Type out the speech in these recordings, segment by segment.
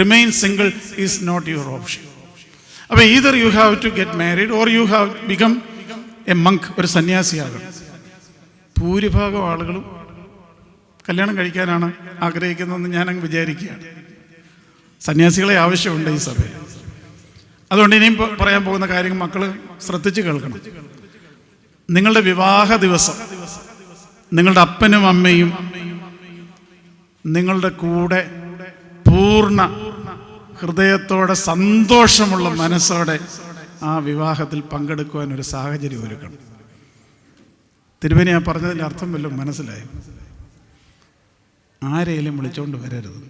Remain single is not your option. അപ്പോൾ either you have to get married or you have become a monk, ഒരു സന്യാസിയാകണം. ഭൂരിഭാഗം ആളുകളും കല്യാണം കഴിക്കാനാണ് ആഗ്രഹിക്കുന്നതെന്ന് ഞാനങ്ങ് വിചാരിക്കുകയാണ്. സന്യാസികളെ ആവശ്യമുണ്ട് ഈ സഭയിൽ. അതുകൊണ്ട് ഇനിയും പറയാൻ പോകുന്ന കാര്യങ്ങൾ മക്കൾ ശ്രദ്ധിച്ച് കേൾക്കണം. നിങ്ങളുടെ വിവാഹ ദിവസം നിങ്ങളുടെ അപ്പനും അമ്മയും നിങ്ങളുടെ കൂടെ പൂർണ്ണ ഹൃദയത്തോടെ സന്തോഷമുള്ള മനസ്സോടെ ആ വിവാഹത്തിൽ പങ്കെടുക്കുവാൻ ഒരു സാഹചര്യം ഒരുക്കണം. തിരുമേനി ഞാൻ പറഞ്ഞതിൻ്റെ അർത്ഥം വല്ലതും മനസ്സിലായി? ആരെയും വിളിച്ചുകൊണ്ട് വരരുത്.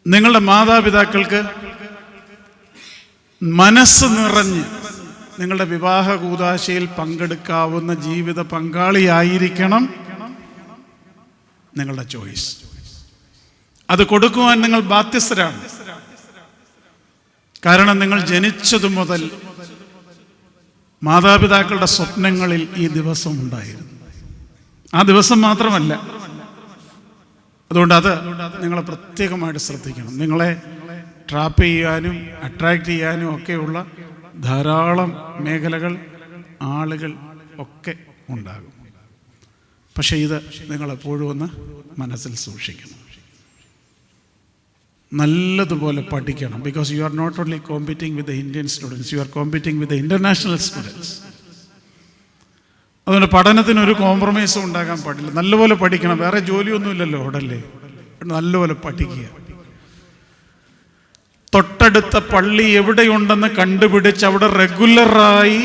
നിങ്ങളുടെ മാതാപിതാക്കൾക്ക് മനസ്സ് നിറഞ്ഞ് നിങ്ങളുടെ വിവാഹ കൂദാശയിൽ പങ്കെടുക്കാവുന്ന ജീവിത പങ്കാളിയായിരിക്കണം നിങ്ങളുടെ ചോയ്സ്. അത് കൊടുക്കുവാൻ നിങ്ങൾ ബാധ്യസ്ഥരാണ്. കാരണം നിങ്ങൾ ജനിച്ചതു മുതൽ മാതാപിതാക്കളുടെ സ്വപ്നങ്ങളിൽ ഈ ദിവസം ഉണ്ടായിരുന്നു. ആ ദിവസം മാത്രമല്ല, അതുകൊണ്ട് അത് നിങ്ങളെ പ്രത്യേകമായിട്ട് ശ്രദ്ധിക്കണം. നിങ്ങളെ ട്രാപ്പ് ചെയ്യാനും അട്രാക്റ്റ് ചെയ്യാനും ഒക്കെയുള്ള ധാരാളം മേഖലകൾ, ആളുകൾ ഒക്കെ ഉണ്ടാകും. പക്ഷേ ഇത് നിങ്ങളെപ്പോഴും ഒന്ന് മനസ്സിൽ സൂക്ഷിക്കണം. നല്ലതുപോലെ പഠിക്കണം. Because you are not only competing with the Indian students, you are competing with the international students. അതുകൊണ്ട് പഠനത്തിനൊരു കോംപ്രമൈസും ഉണ്ടാകാൻ പാടില്ല. നല്ലപോലെ പഠിക്കണം. വേറെ ജോലിയൊന്നുമില്ലല്ലോ ഉടല്ലേ. നല്ലപോലെ പഠിക്കുക. തൊട്ടടുത്ത പള്ളി എവിടെയുണ്ടെന്ന് കണ്ടുപിടിച്ച് അവിടെ റെഗുലറായി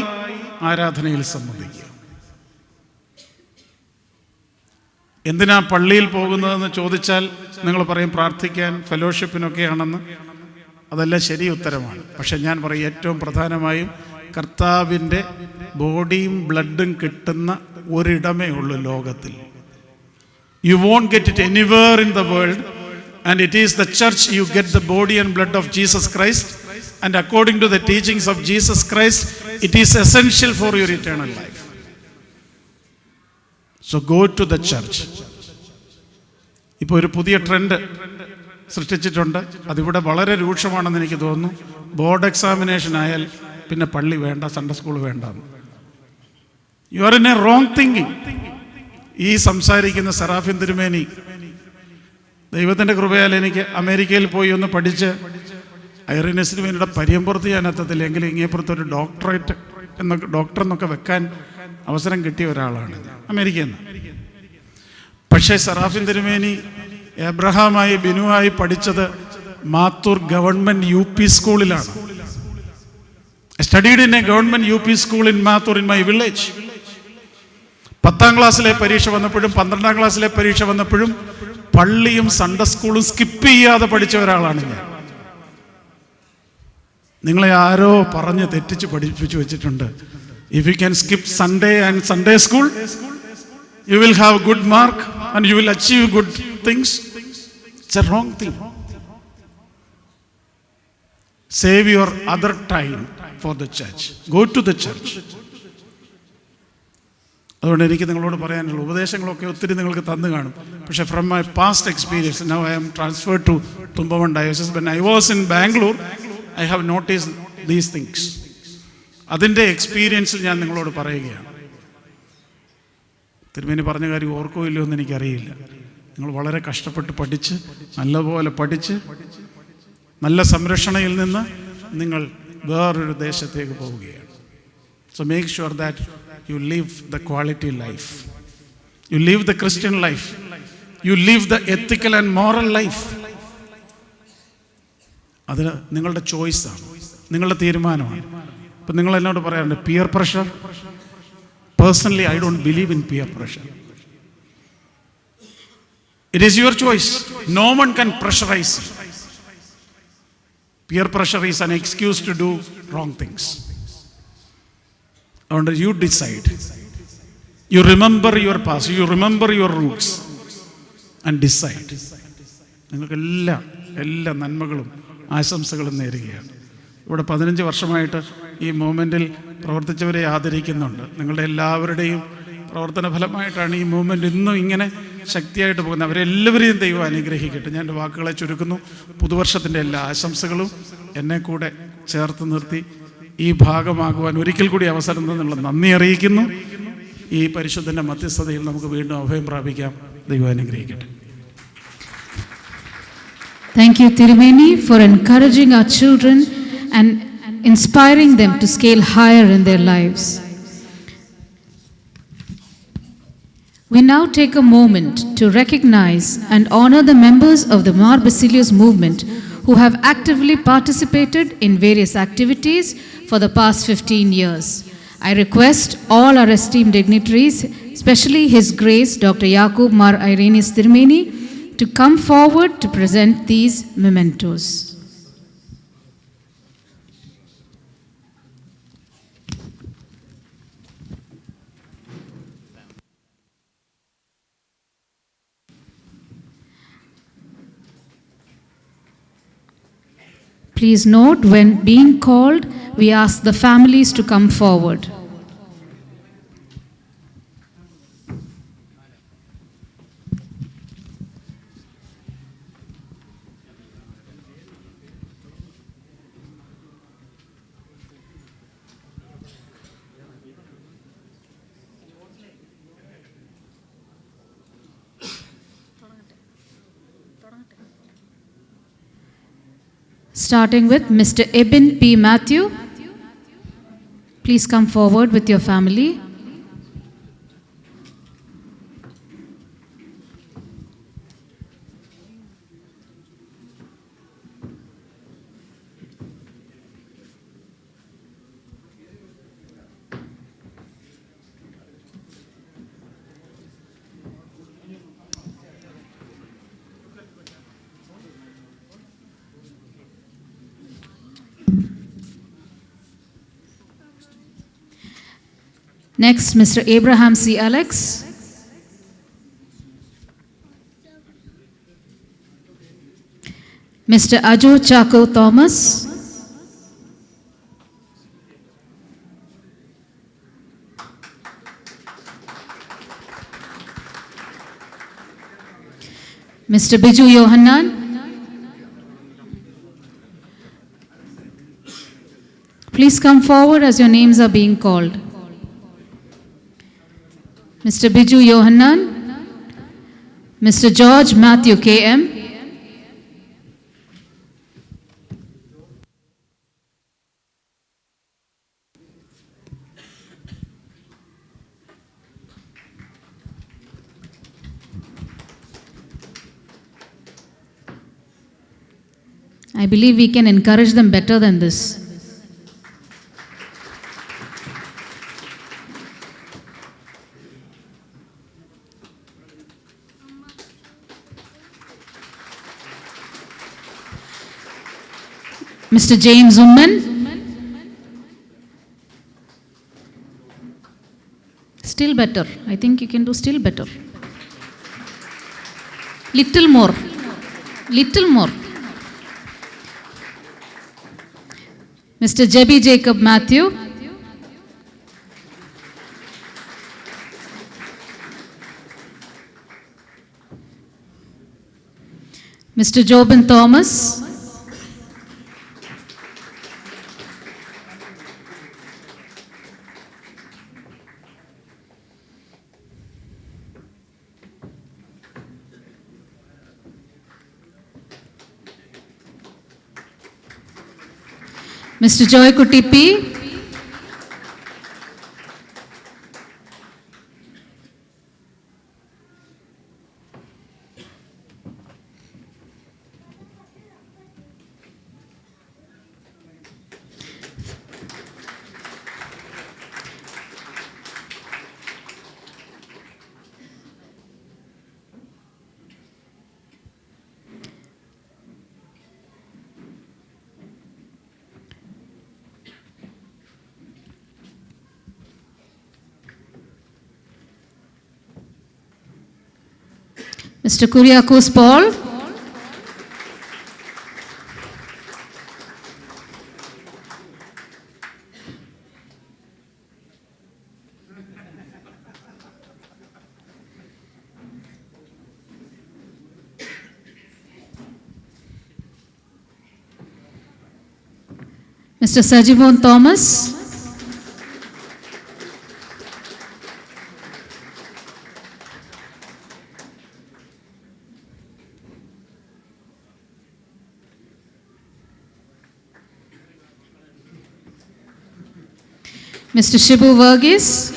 ആരാധനയിൽ സംബന്ധിക്കുക. എന്തിനാ പള്ളിയിൽ പോകുന്നതെന്ന് ചോദിച്ചാൽ നിങ്ങൾ പറയും പ്രാർത്ഥിക്കാൻ, ഫെലോഷിപ്പിനൊക്കെയാണെന്ന്. അതെല്ലാം ശരി ഉത്തരമാണ്. പക്ഷെ ഞാൻ പറയും ഏറ്റവും പ്രധാനമായും കർത്താവിൻ്റെ ബോഡിയും ബ്ലഡും കിട്ടുന്ന ഒരിടമേ ഉള്ളൂ ലോകത്തിൽ. You won't get it anywhere in the world, and it is the church you get the body and blood of Jesus Christ, and according to the teachings of Jesus Christ it is essential for your eternal life. So go to the church. ഇപ്പോൾ ഒരു പുതിയ trend സൃഷ്ടിച്ചിട്ടുണ്ട്. അതിവിടെ വളരെ രൂക്ഷമാണെന്ന് എനിക്ക് തോന്നുന്നു. Board examination ആയാൽ പിന്നെ പള്ളി വേണ്ട, സൺഡേ സ്കൂൾ വേണ്ട. You are in A wrong thinking. ഈ സംസാരിക്കുന്ന സെറാഫിൻ തിരുമേനി, ദൈവത്തിൻ്റെ കൃപയാൽ എനിക്ക് അമേരിക്കയിൽ പോയി ഒന്ന് പഠിച്ച് ഐറിനസിന് വേണ്ടിയുടെ പരിയമ്പുറത്ത് ഞാൻ എത്തത്തില്ല എങ്കിലും ഇങ്ങേപ്പുറത്തൊരു ഡോക്ടറേറ്റ് ഡോക്ടർ എന്നൊക്കെ വെക്കാൻ അവസരം കിട്ടിയ ഒരാളാണ് ഞാൻ, അമേരിക്കയിൽ നിന്ന്. പക്ഷേ സെറാഫിൻ തിരുമേനി എബ്രഹാമായി ബിനുവായി പഠിച്ചത് മാത്തൂർ ഗവൺമെൻറ് UP സ്കൂളിലാണ്. Studied in A government UP school in Mathur in my village. 10ാം ക്ലാസ്സിലെ പരീക്ഷ വന്നപ്പോഴും 12ാം ക്ലാസ്സിലെ പരീക്ഷ വന്നപ്പോഴും പള്ളിയും സൺഡേ സ്കൂളും സ്കിപ്പ് ചെയ്യാതെ പഠിച്ച ഒരാളാണ് ഞാൻ. നിങ്ങളെ ആരോ പറഞ്ഞ് തെറ്റിച്ച് പഠിപ്പിച്ചു വെച്ചിട്ടുണ്ട്. If you can skip Sunday and Sunday school you will have good mark and you will achieve good things. It's a wrong thing. Save your other time for the church. Go to the church. അതുകൊണ്ട് എനിക്ക് നിങ്ങളോട് പറയാനുള്ള ഉപദേശങ്ങളൊക്കെ ഒത്തിരി നിങ്ങൾക്ക് തന്നു കാണും. പക്ഷേ from my past experience, now I am transferred to Thumpamon diocese. When I was in Bangalore I have noticed these things. അതിൻ്റെ എക്സ്പീരിയൻസിൽ ഞാൻ നിങ്ങളോട് പറയുകയാണ്. തിരുമേനി പറഞ്ഞ കാര്യം ഓർക്കോ ഇല്ലയോ എന്ന് എനിക്കറിയില്ല. നിങ്ങൾ വളരെ കഷ്ടപ്പെട്ട് പഠിച്ച്, നല്ലപോലെ പഠിച്ച്, നല്ല സംരക്ഷണയിൽ നിന്ന് നിങ്ങൾ വേറൊരു ദേശത്തേക്ക് പോവുകയാണ്. So make sure that you live the quality life, you live the Christian life, you live the ethical and moral life. അത് നിങ്ങളുടെ ചോയ്സാണ്, നിങ്ങളുടെ തീരുമാനമാണ്. ഇപ്പം നിങ്ങൾ എന്നോട് പറയാറുണ്ട് peer pressure. Personally I don't believe in peer pressure. It is your choice. No one can pressurize you. Peer pressure is an excuse to do wrong things. അതുകൊണ്ട് you decide. You remember your past, you remember your roots and decide. നിങ്ങൾക്ക് എല്ലാ നന്മകളും ആശംസകളും നേരുകയാണ്. ഇവിടെ 15 വർഷമായിട്ട് ഈ മൂവ്മെൻറ്റിൽ പ്രവർത്തിച്ചവരെ ആദരിക്കുന്നുണ്ട്. നിങ്ങളുടെ എല്ലാവരുടെയും പ്രവർത്തന ഫലമായിട്ടാണ് ഈ മൂവ്മെൻറ്റ് ഇന്നും ഇങ്ങനെ ശക്തിയായിട്ട് പോകുന്ന അവരെല്ലാവരെയും ദൈവം അനുഗ്രഹിക്കട്ടെ. ഞാൻ എൻ്റെ വാക്കുകളെ ചുരുക്കുന്നു. പുതുവർഷത്തിൻ്റെ എല്ലാ ആശംസകളും എന്നെ കൂടെ ചേർത്ത് നിർത്തി ഈ ഭാഗമാകുവാൻ ഒരിക്കൽ കൂടി അവസരം തന്നുള്ള നന്ദി അറിയിക്കുന്നു. ഈ പരിശുദ്ധൻ്റെ മധ്യസ്ഥതയിൽ നമുക്ക് വീണ്ടും അഭയം പ്രാപിക്കാം. ദൈവം അനുഗ്രഹിക്കട്ടെ. Thank you, Tirumeni, for encouraging our children and inspiring them to scale higher in their lives. We now take a moment to recognize and honor the members of the Mar Basilius movement who have actively participated in various activities for the past 15 years. I request all our esteemed dignitaries, especially His Grace Dr. Yaqub Mar Irenis Tirumeni, to come forward to present these mementos. Please note, when being called, we ask the families to come forward. Starting with Mr. Ebin P. Matthew. Please come forward with your family. Next, Mr. Abraham C. Alex. Mr. Ajo Chaco Thomas. Mr. Biju Yohanan. Please come forward as your names are being called. Mr. Biju Yohanan, Mr. George Matthew K.M., I believe we can encourage them better than this. Mr. James Umman. Still better. I think you can do still better. Little more. Little more. Mr. Jebi Jacob Matthew. Mr. Jobin Thomas. Mr. Joy Kuti P. Mr. Kuriakos Paul. Mr. Sajibon Thomas. Mr. Shibu Verghese.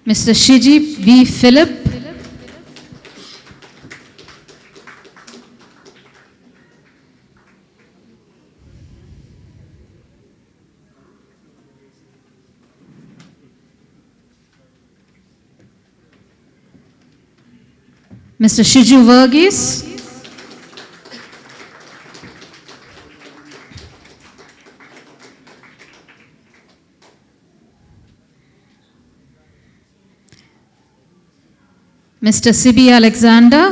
Mr. Shiji V. Philip. Mr. Shiju Verghese. Mr. Sibi Alexander.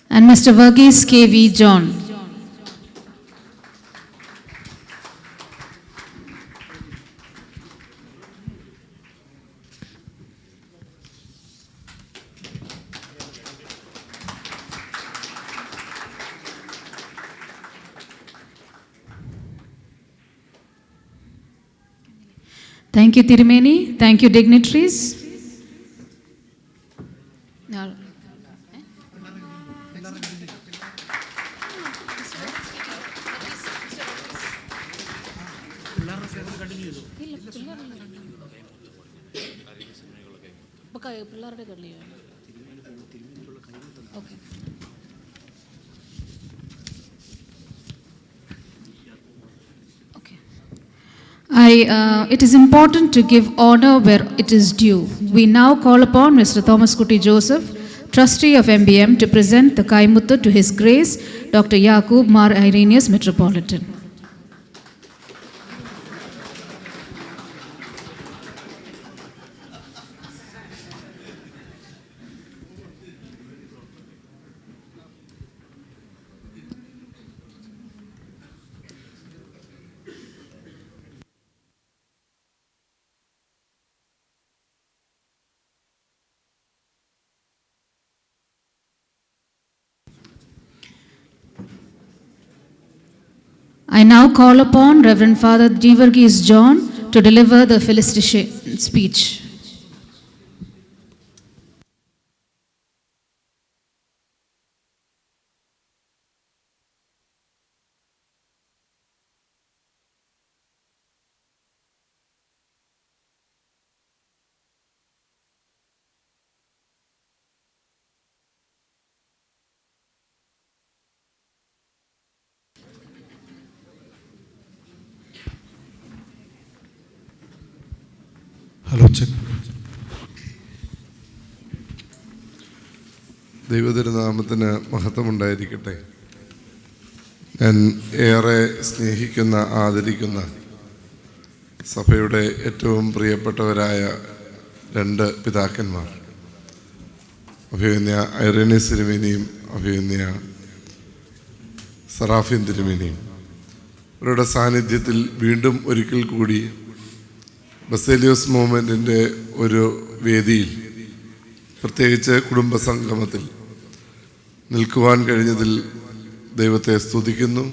And Mr. Verghese K.V. John. Thank you, Tirumeni. Thank you, dignitaries. It is important to give honor where it is due. We now call upon Mr. Thomas Kuti Joseph, Trustee of MBM, to present the Kaimuttu to His Grace, Dr. Yakub Mar Irenaeus, Metropolitan. I now call upon Reverend Father D. Verghese John to deliver the felicitation speech. Hello check. ദൈവതിരുനാമത്തിന് മഹത്വമുണ്ടായിരിക്കട്ടെ. ഞാൻ ഏറെ സ്നേഹിക്കുന്ന, ആദരിക്കുന്ന സഭയുടെ ഏറ്റവും പ്രിയപ്പെട്ടവരായ രണ്ട് പിതാക്കന്മാർ, അഭിവന്യ ഐറേനിയസ് തിരുമേനിയും അഭിവന്യ സറാഫിൻ തിരുമേനിയും, അവരുടെ സാന്നിധ്യത്തിൽ വീണ്ടും ഒരിക്കൽ കൂടി ബസേലിയോസ് മൂവ്മെൻറ്റിൻ്റെ ഒരു വേദിയിൽ, പ്രത്യേകിച്ച് കുടുംബസംഗമത്തിൽ നിൽക്കുവാൻ കഴിഞ്ഞതിൽ ദൈവത്തെ സ്തുതിക്കുന്നു.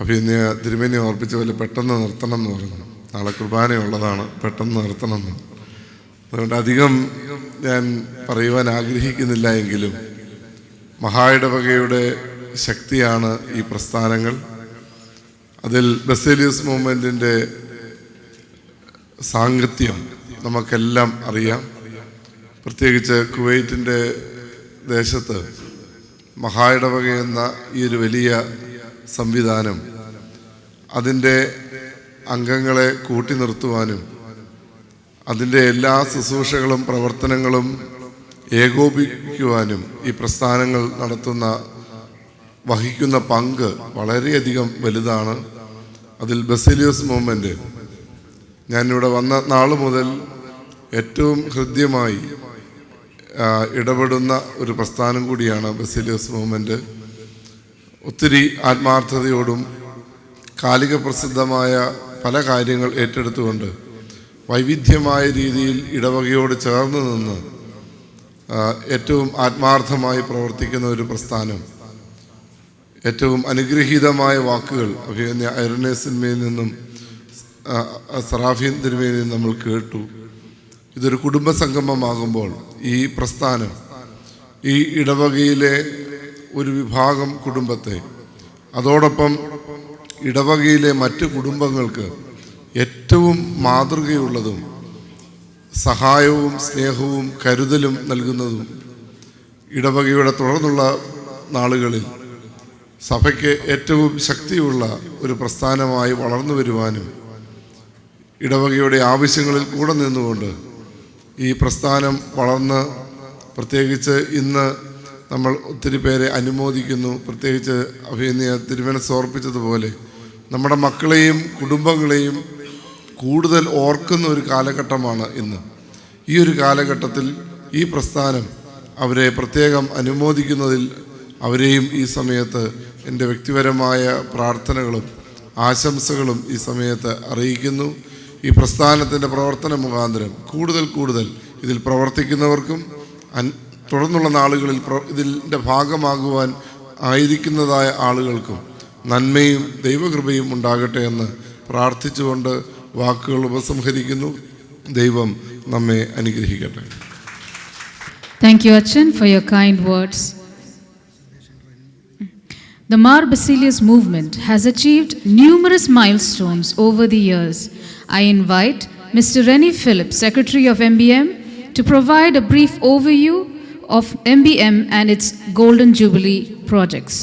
അഭിനയ തിരുമേനി ഓർപ്പിച്ച പോലെ പെട്ടെന്ന് നിർത്തണം എന്ന് പറഞ്ഞു. നാളെ കുർബാനയുള്ളതാണ്, പെട്ടെന്ന് നിർത്തണം എന്ന്. അതുകൊണ്ട് അധികം ഞാൻ പറയുവാൻ ആഗ്രഹിക്കുന്നില്ല. എങ്കിലും മഹായിടവകയുടെ ശക്തിയാണ് ഈ പ്രസ്ഥാനങ്ങൾ. അതിൽ ബസേലിയോസ് മൂവ്മെൻറ്റിൻ്റെ സാങ്കത്യം നമുക്കെല്ലാം അറിയാം. പ്രത്യേകിച്ച് കുവൈറ്റിൻ്റെ ദേശത്ത് മഹായിടവക എന്ന ഈ ഒരു വലിയ സംവിധാനം അതിൻ്റെ അംഗങ്ങളെ കൂട്ടി നിർത്തുവാനും അതിൻ്റെ എല്ലാ ശുശ്രൂഷകളും പ്രവർത്തനങ്ങളും ഏകോപിപ്പിക്കുവാനും ഈ പ്രസ്ഥാനങ്ങൾ വഹിക്കുന്ന പങ്ക് വളരെയധികം വലുതാണ്. അതിൽ ബസേലിയോസ് മൂവ്മെൻറ്റ് ഞാനിവിടെ വന്ന നാൾ മുതൽ ഏറ്റവും ഹൃദ്യമായി ഇടപെടുന്ന ഒരു പ്രസ്ഥാനം കൂടിയാണ് ബസേലിയോസ് മൂവ്മെൻറ്റ്. ഒത്തിരി ആത്മാർത്ഥതയോടും കാലിക പ്രസിദ്ധമായ പല കാര്യങ്ങൾ ഏറ്റെടുത്തുകൊണ്ട് വൈവിധ്യമായ രീതിയിൽ ഇടവകയോട് ചേർന്ന് നിന്ന് ഏറ്റവും ആത്മാർത്ഥമായി പ്രവർത്തിക്കുന്ന ഒരു പ്രസ്ഥാനം. ഏറ്റവും അനുഗ്രഹീതമായ വാക്കുകൾ അഭിനന്ദ ഐറനേസിന്മേൽ നിന്നും സറാഫീൻ തിരുമേനിൽ നിന്നും നമ്മൾ കേട്ടു. ഇതൊരു കുടുംബസംഗമമാകുമ്പോൾ ഈ പ്രസ്ഥാനം ഈ ഇടവകയിലെ ഒരു വിഭാഗം കുടുംബത്തെ, അതോടൊപ്പം ഇടവകയിലെ മറ്റ് കുടുംബങ്ങൾക്ക് ഏറ്റവും മാതൃകയുള്ളതും സഹായവും സ്നേഹവും കരുതലും നൽകുന്നതും ഇടവകയുടെ തുടർന്നുള്ള നാളുകളിൽ സഭയ്ക്ക് ഏറ്റവും ശക്തിയുള്ള ഒരു പ്രസ്ഥാനമായി വളർന്നു വരുവാനും ഇടവകയുടെ ആവശ്യങ്ങളിൽ കൂടെ നിന്നുകൊണ്ട് ഈ പ്രസ്ഥാനം വളർന്ന്, പ്രത്യേകിച്ച് ഇന്ന് നമ്മൾ ഒത്തിരി പേരെ അനുമോദിക്കുന്നു. പ്രത്യേകിച്ച് അഭിനന്ദ തിരുമനസ് ഓർപ്പിച്ചതുപോലെ നമ്മുടെ മക്കളെയും കുടുംബങ്ങളെയും കൂടുതൽ ഓർക്കുന്ന ഒരു കാലഘട്ടമാണ് ഇന്ന്. ഈ ഒരു കാലഘട്ടത്തിൽ ഈ പ്രസ്ഥാനം അവരെ പ്രത്യേകം അനുമോദിക്കുന്നതിൽ അവരെയും ഈ സമയത്ത് എൻ്റെ വ്യക്തിപരമായ പ്രാർത്ഥനകളും ആശംസകളും ഈ സമയത്ത് അറിയിക്കുന്നു. ഈ പ്രസ്ഥാനത്തിൻ്റെ പ്രവർത്തന മുഖാന്തരം കൂടുതൽ ഇതിൽ പ്രവർത്തിക്കുന്നവർക്കും തുടർന്നുള്ള നാളുകളിൽ ഇതിൻ്റെ ഭാഗമാകുവാൻ ആയിരിക്കുന്നതായ ആളുകൾക്കും നന്മയും ദൈവകൃപയും ഉണ്ടാകട്ടെ എന്ന് പ്രാർത്ഥിച്ചുകൊണ്ട് വാക്കുകൾ ഉപസംഹരിക്കുന്നു. ദൈവം നമ്മെ അനുഗ്രഹിക്കട്ടെ. Thank you, Achan, for your kind words. The Mar Basilius movement has achieved numerous milestones over the years. I invite Mr. Rennie Phillips, Secretary of MBM, to provide a brief overview of MBM and its Golden Jubilee projects.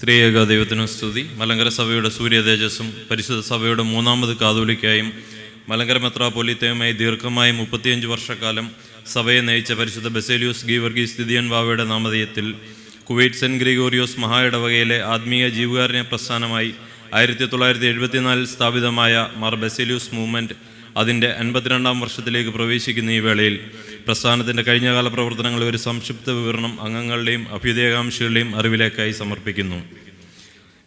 ത്രിയേക ദൈവത്തിനും സ്തുതി. മലങ്കര സഭയുടെ സൂര്യതേജസ്സും പരിശുദ്ധ സഭയുടെ മൂന്നാമത് കാതോലിക്കായും മലങ്കര മെത്രാപ്പൊലീത്തയുമായി ദീർഘമായ 35 വർഷക്കാലം സഭയെ നയിച്ച പരിശുദ്ധ ബസേലിയോസ് ഗീവർഗീസ് ദിദിയൻ ബാവയുടെ നാമധേയത്തിൽ കുവൈറ്റ് സെൻറ്റ് ഗ്രിഗോറിയോസ് മഹാ ഇടവകയിലെ ആത്മീയ ജീവകാരുണ്യ പ്രസ്ഥാനമായി 1974 സ്ഥാപിതമായ മാർ ബസേലിയോസ് മൂവ്മെൻറ്റ് അതിൻ്റെ 52ാം വർഷത്തിലേക്ക് പ്രവേശിക്കുന്ന ഈ വേളയിൽ പ്രസ്ഥാനത്തിൻ്റെ കഴിഞ്ഞകാല പ്രവർത്തനങ്ങളെ ഒരു സംക്ഷിപ്ത വിവരണം അംഗങ്ങളുടെയും അഭ്യുദയകാംക്ഷികളുടെയും അറിവിലേക്കായി സമർപ്പിക്കുന്നു.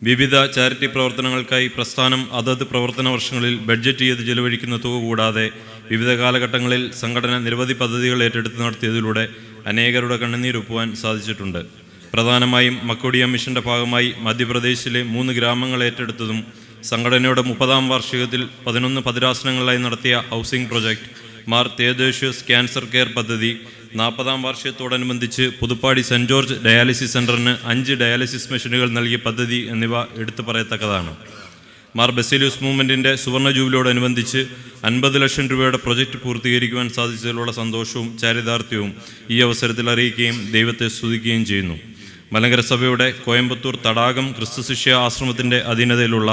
വിവിധ ചാരിറ്റി പ്രവർത്തനങ്ങൾക്കായി പ്രസ്ഥാനം അതത് പ്രവർത്തന വർഷങ്ങളിൽ ബഡ്ജറ്റ് ചെയ്ത് ചെലവഴിക്കുന്ന തുക കൂടാതെ വിവിധ കാലഘട്ടങ്ങളിൽ സംഘടന നിരവധി പദ്ധതികൾ ഏറ്റെടുത്ത് നടത്തിയതിലൂടെ അനേകരുടെ കണ്ണുനീരൊപ്പുവാൻ സാധിച്ചിട്ടുണ്ട്. പ്രധാനമായും മക്കോഡിയ മിഷൻ്റെ ഭാഗമായി മധ്യപ്രദേശിലെ 3 ഗ്രാമങ്ങൾ ഏറ്റെടുത്തതും സംഘടനയുടെ 30ാം വാർഷികത്തിൽ 11 ഭദ്രാസനങ്ങളിലായി നടത്തിയ housing project, Mar Theodosius cancer care പദ്ധതി, 40ാം വാർഷികത്തോടനുബന്ധിച്ച് പുതുപ്പാടി സെൻറ്റ് ജോർജ് ഡയാലിസിസ് സെൻ്ററിന് 5 ഡയാലിസിസ് മെഷീനുകൾ നൽകിയ പദ്ധതി എന്നിവ എടുത്തു പറയത്തക്കതാണ്. മാർ ബസേലിയോസ് മൂവ്മെൻറ്റിൻ്റെ സുവർണ ജൂബിലിയോടനുബന്ധിച്ച് 50 ലക്ഷം രൂപയുടെ പ്രൊജക്റ്റ് പൂർത്തീകരിക്കുവാൻ സാധിച്ചതിലുള്ള സന്തോഷവും ചാരിതാർത്ഥ്യവും ഈ അവസരത്തിൽ അറിയിക്കുകയും ദൈവത്തെ സ്തുതിക്കുകയും ചെയ്യുന്നു. മലങ്കര സഭയുടെ കോയമ്പത്തൂർ തടാകം ക്രിസ്തുശിഷ്യ ആശ്രമത്തിൻ്റെ അധീനതയിലുള്ള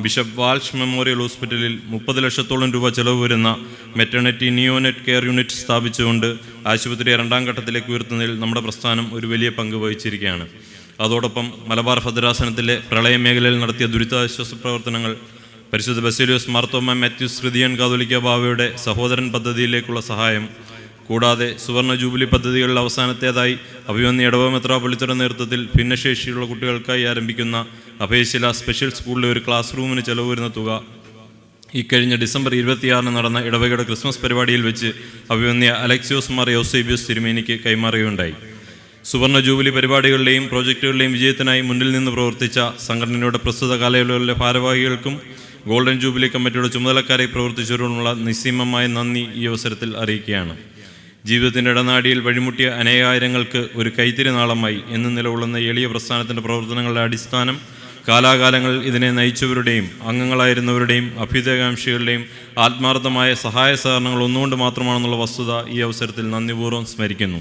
ബിഷപ്പ് വാൾഷ് മെമ്മോറിയൽ ഹോസ്പിറ്റലിൽ 30 ലക്ഷത്തോളം രൂപ ചെലവ് വരുന്ന മെറ്റർണിറ്റി നിയോനെറ്റ് കെയർ യൂണിറ്റ് സ്ഥാപിച്ചുകൊണ്ട് ആശുപത്രി 2ാം ഘട്ടത്തിലേക്ക് ഉയർത്തുന്നതിൽ നമ്മുടെ പ്രസ്ഥാനം ഒരു വലിയ പങ്ക് വഹിച്ചിരിക്കുകയാണ്. അതോടൊപ്പം മലബാർ ഭദ്രാസനത്തിലെ പ്രളയ മേഖലയിൽ നടത്തിയ ദുരിതാശ്വാസ പ്രവർത്തനങ്ങൾ, പരിശുദ്ധ ബസേലിയോസ് മാർത്തോമ മാത്യൂസ് തൃതീയൻ കാതോലിക്ക ബാവയുടെ സഹോദരൻ പദ്ധതിയിലേക്കുള്ള സഹായം, കൂടാതെ സുവർണ ജൂബിലി പദ്ധതികളിൽ അവസാനത്തേതായി അഭിമന്യ ഇടവക മെത്രാപ്പൊലീത്തയുടെ നേതൃത്വത്തിൽ ഭിന്നശേഷിയുള്ള കുട്ടികൾക്കായി ആരംഭിക്കുന്ന അഭയശില സ്പെഷ്യൽ സ്കൂളിലെ ഒരു ക്ലാസ് റൂമിന് ചെലവ് വരുന്ന തുക ഇക്കഴിഞ്ഞ ഡിസംബർ 26 നടന്ന ഇടവകയുടെ ക്രിസ്മസ് പരിപാടിയിൽ വെച്ച് അഭിമന്യ അലക്സിയോസ് മാർ യൗസേബിയോസ് തിരുമേനിക്ക് കൈമാറുകയുണ്ടായി. സുവർണ ജൂബിലി പരിപാടികളുടെയും പ്രോജക്റ്റുകളുടെയും വിജയത്തിനായി മുന്നിൽ നിന്ന് പ്രവർത്തിച്ച സംഘടനയുടെ പ്രസ്തുത കാലയളവിലെ ഭാരവാഹികൾക്കും ഗോൾഡൻ ജൂബിലി കമ്മിറ്റിയുടെ ചുമതലക്കാരായി പ്രവർത്തിച്ചവരോടുള്ള നിസ്സീമമായ നന്ദി ഈ അവസരത്തിൽ അറിയിക്കുകയാണ്. ജീവിതത്തിൻ്റെ ഇടനാടിയിൽ വഴിമുട്ടിയ അനേകായിരങ്ങൾക്ക് ഒരു കൈത്തിരി നാളമായി എന്ന് നിലകൊള്ളുന്ന എളിയ പ്രസ്ഥാനത്തിൻ്റെ പ്രവർത്തനങ്ങളുടെ അടിസ്ഥാനം കാലാകാലങ്ങളിൽ ഇതിനെ നയിച്ചവരുടെയും അംഗങ്ങളായിരുന്നവരുടെയും അഭ്യുദയകാംക്ഷികളുടെയും ആത്മാർത്ഥമായ സഹായ സഹകരണങ്ങൾ ഒന്നുകൊണ്ട് മാത്രമാണെന്നുള്ള വസ്തുത ഈ അവസരത്തിൽ നന്ദിപൂർവ്വം സ്മരിക്കുന്നു.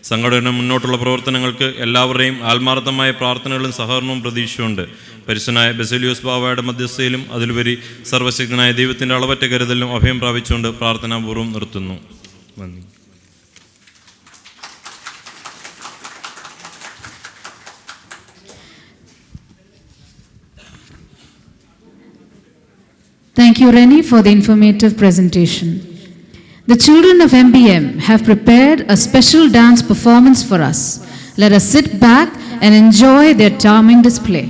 സംഘടന മുന്നോട്ടുള്ള പ്രവർത്തനങ്ങൾക്ക് എല്ലാവരുടെയും ആത്മാർത്ഥമായ പ്രാർത്ഥനകളും സഹകരണവും പ്രതീക്ഷയുണ്ട്. പരിശുദ്ധനായ ബസേലിയോസ് ബാവയുടെ മധ്യസ്ഥയിലും അതിലുപരി സർവശക്തനായ ദൈവത്തിൻ്റെ അളവറ്റ കരുതലിലും അഭയം പ്രാപിച്ചുകൊണ്ട് പ്രാർത്ഥനാപൂർവ്വം നിർത്തുന്നു. നന്ദി. Thank you, Rennie, for the informative presentation. The children of MBM have prepared a special dance performance for us. Let us sit back and enjoy their charming display.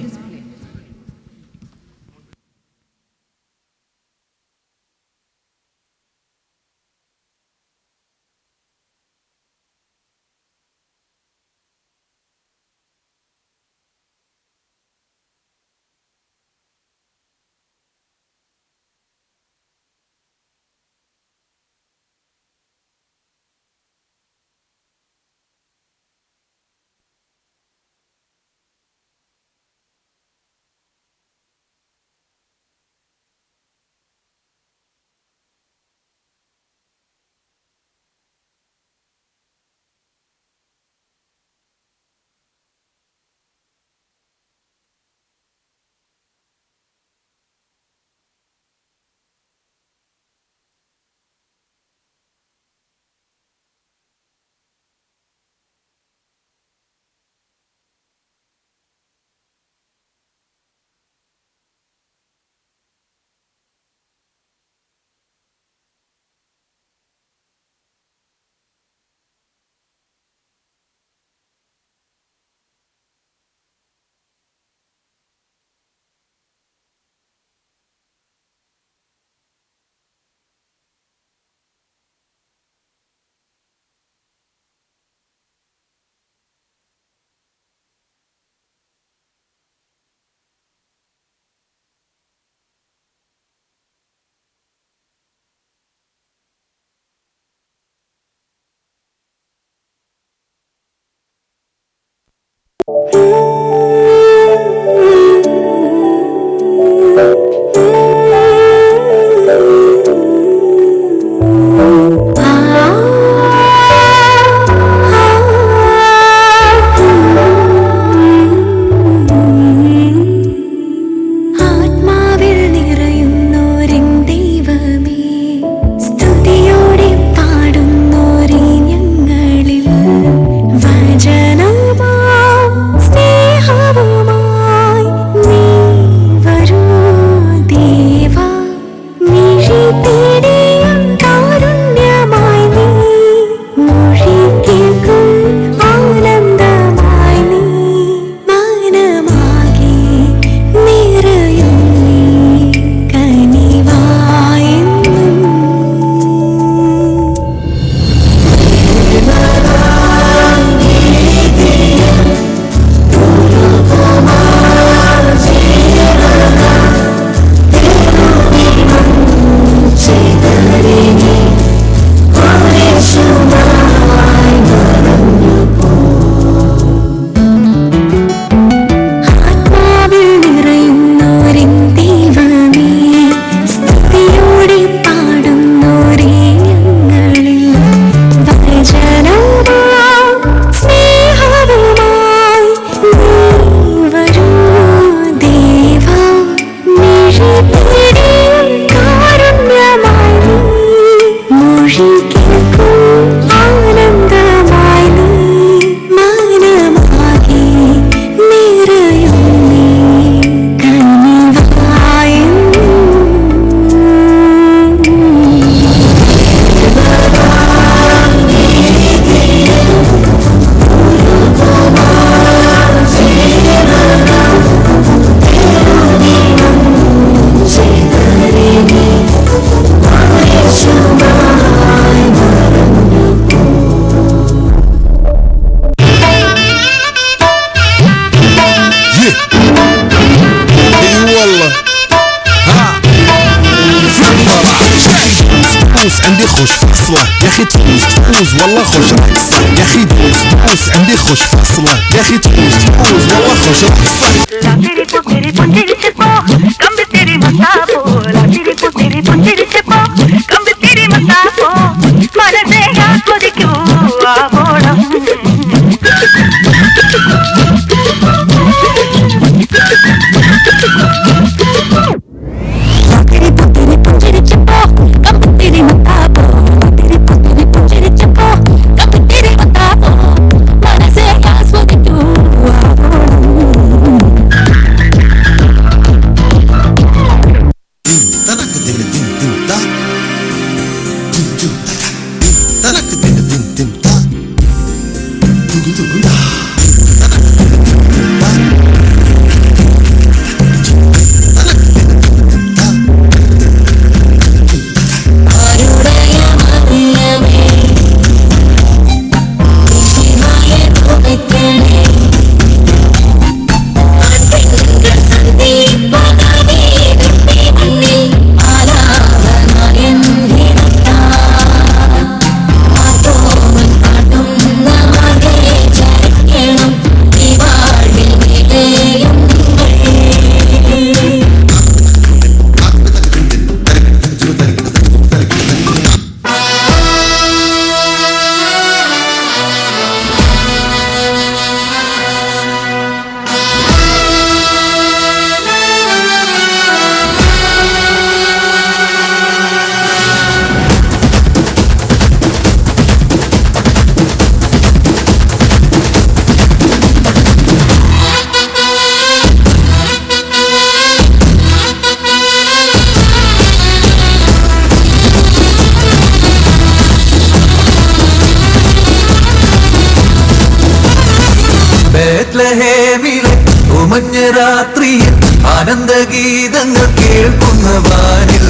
عندي خوش فاصلة يا اخي تونس تونس والله خوش رقص يا اخي تونس تونس عندي خوش فاصلة يا اخي تونس تونس والله خوش رقص Para dejar todo que ബത്ലഹേമിലെ ഉമഞ്ഞ രാത്രിയിൽ ആനന്ദഗീതങ്ങൾ കേൾക്കുന്ന വാനിൽ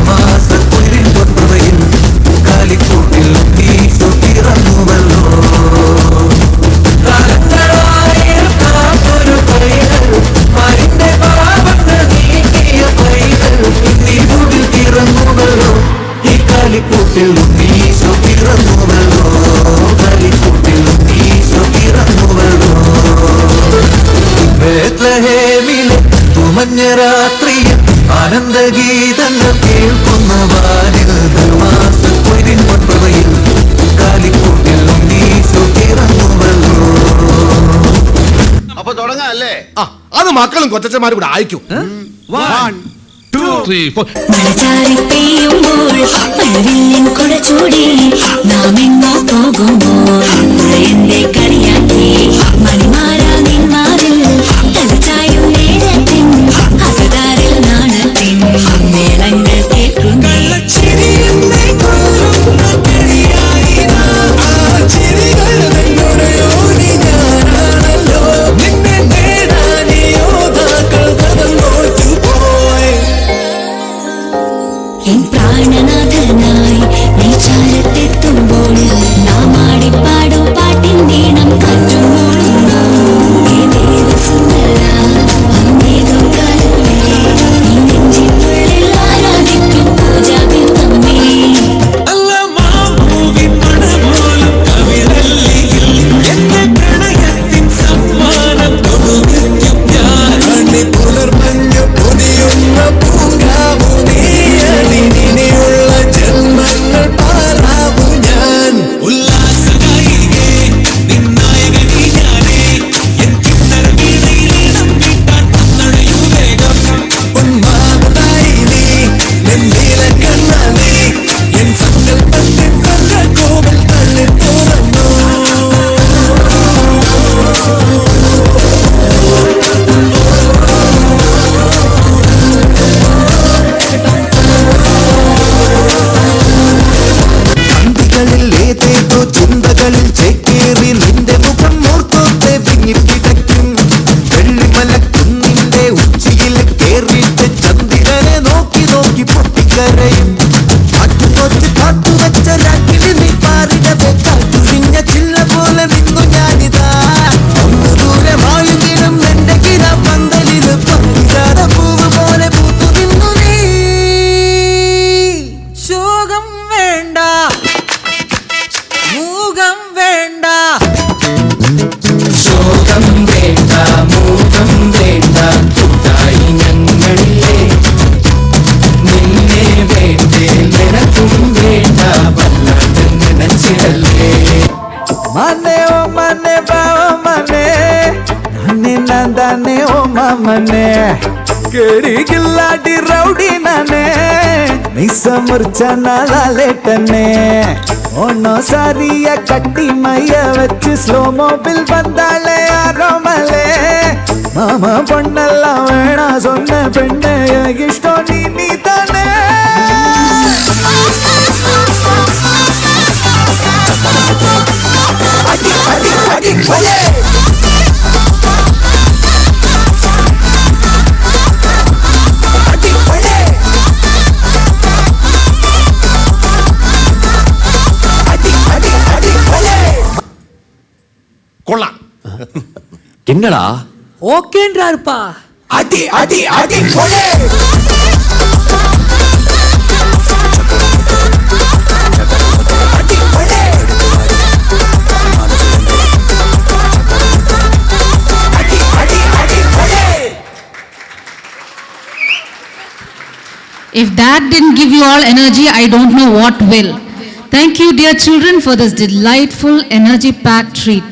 മാസക്കുരിൻ പൊട്ടുവയിൽ കാലിക്കൂട്ടിൽ ഈശോ പിറന്നുവല്ലോ. കാലങ്ങളായിരം കാത്തൊരു പൈതൽ, മരിന്റെ പാപങ്ങൾ നീക്കിയ പൈതൽ, ഈ ഭൂമിൽ പിറന്നുവല്ലോ. ഈ കാലിക്കൂട്ടിൽ ഈശോ പിറന്നുവല്ലോ. കാലിക്കൂട്ടിൽ ഈശോ പിറന്നുവല്ലോ. ബത്ലഹേമിലെ തുമഞ്ഞ രാത്രിയിൽ ആനന്ദഗീതങ്ങൾ കേൾക്കുന്ന വാനിൽ മാസക്കുരിൻ പൊട്ടുവയിൽ കാലിക്കൂട്ടിൽ ഈശോ പിറന്നുവല്ലോ. അപ്പൊ തുടങ്ങാം അല്ലേ? അത് മക്കളും കൊച്ചന്മാരും കൂടെ അയക്കും. പെയ്യുമ്പോൾ മഴവില്ലിൻ കുട ചൂടി നാം എങ്ങോ പോകുമ്പോൾ എന്റെ കളിയാക്കി മണിമാല നിന്മാരിൽ തലചായും നേരത്തിൻ അകതാരിൽ നാണത്തിൻ മേളങ്ങൾ കേൾക്കുന്നേ. എൻ പ്രാണനാഥനായി നീ ചാരത്തെത്തുമ്പോൾ നാം ആടിപ്പാടും പാട്ടിൻ നീണം കാറ്റും മൂളുന്നു. ഹേ ദേവസുന്ദര അങ്ങേതോ കാലത്തെ നീ നെഞ്ചിനുള്ളിൽ ആരാധിക്കും പൂജാബിംബമേ. ചിന്തകളിൽ ചേക്കേറി നിന്റെ മുഖം ഓർത്തോത്തെ വിങ്ങിപ്പിടയ്ക്കും. വെള്ളിമലക്കുന്നിന്റെ ഉച്ചിയിൽ കേറിയിട്ട് ചന്ദ്രനെ നോക്കി നോക്കി പൊട്ടിക്കരയും. കാട്ടുകൊച്ച് കാട്ടുവച്ച രാക്കിനി നീ പാറിടവേ കാട്ടുഴിഞ്ഞ ചില്ല പോലെ നിന്നു ഞാനിതാ. ഒന്ന് ദൂരെ മായുകിലും എന്റെ കിര പന്തലില് പങ്കിടാത പൂവ് പോലെ പൂത്തു നിന്നു നീ. ശോകം വേണ്ട, മൂകം വേണ്ട, ശോകം വേണ്ട, മൂകം വേണ്ട, കൂട്ടായി ഞങ്ങളില്ലേ. നിന്നെ വേണ്ടേ നിനക്കും വേണ്ട, വല്ലാതെ നനച്ചിടല്ലേ. മനെ ഓ മനെ ബാവ മനെ നന്നെ നന്ദനെ ഓ മമനെ കേടികില്ലാടി റൗഡി നനെ നിസമുർച്ച നാളാലേട്ടനെ. ഓണോ സാരിയ കട്ടി മയ്യ വെച്ച് സ്ലോ മോബിൽ വന്നാളെ ആരോമലേ. മാമ പൊണ്ണെല്ലാം വേണ சொன்ன പെണ്ണെ ഇഷ്ടം നീ തന്നെ. അടി അടി അടി കൊലേ. അടി കൊലേ. അടി അടി അടി കൊലേ. കൊള്ളാം. என்னடா ஓகேன்றாருப்பா. அடி அடி அடி கொலே. அடி கொலே. அடி அடி அடி கொலே. If that didn't give you all energy, I don't know what will. Thank you, dear children, for this delightful, energy-packed treat.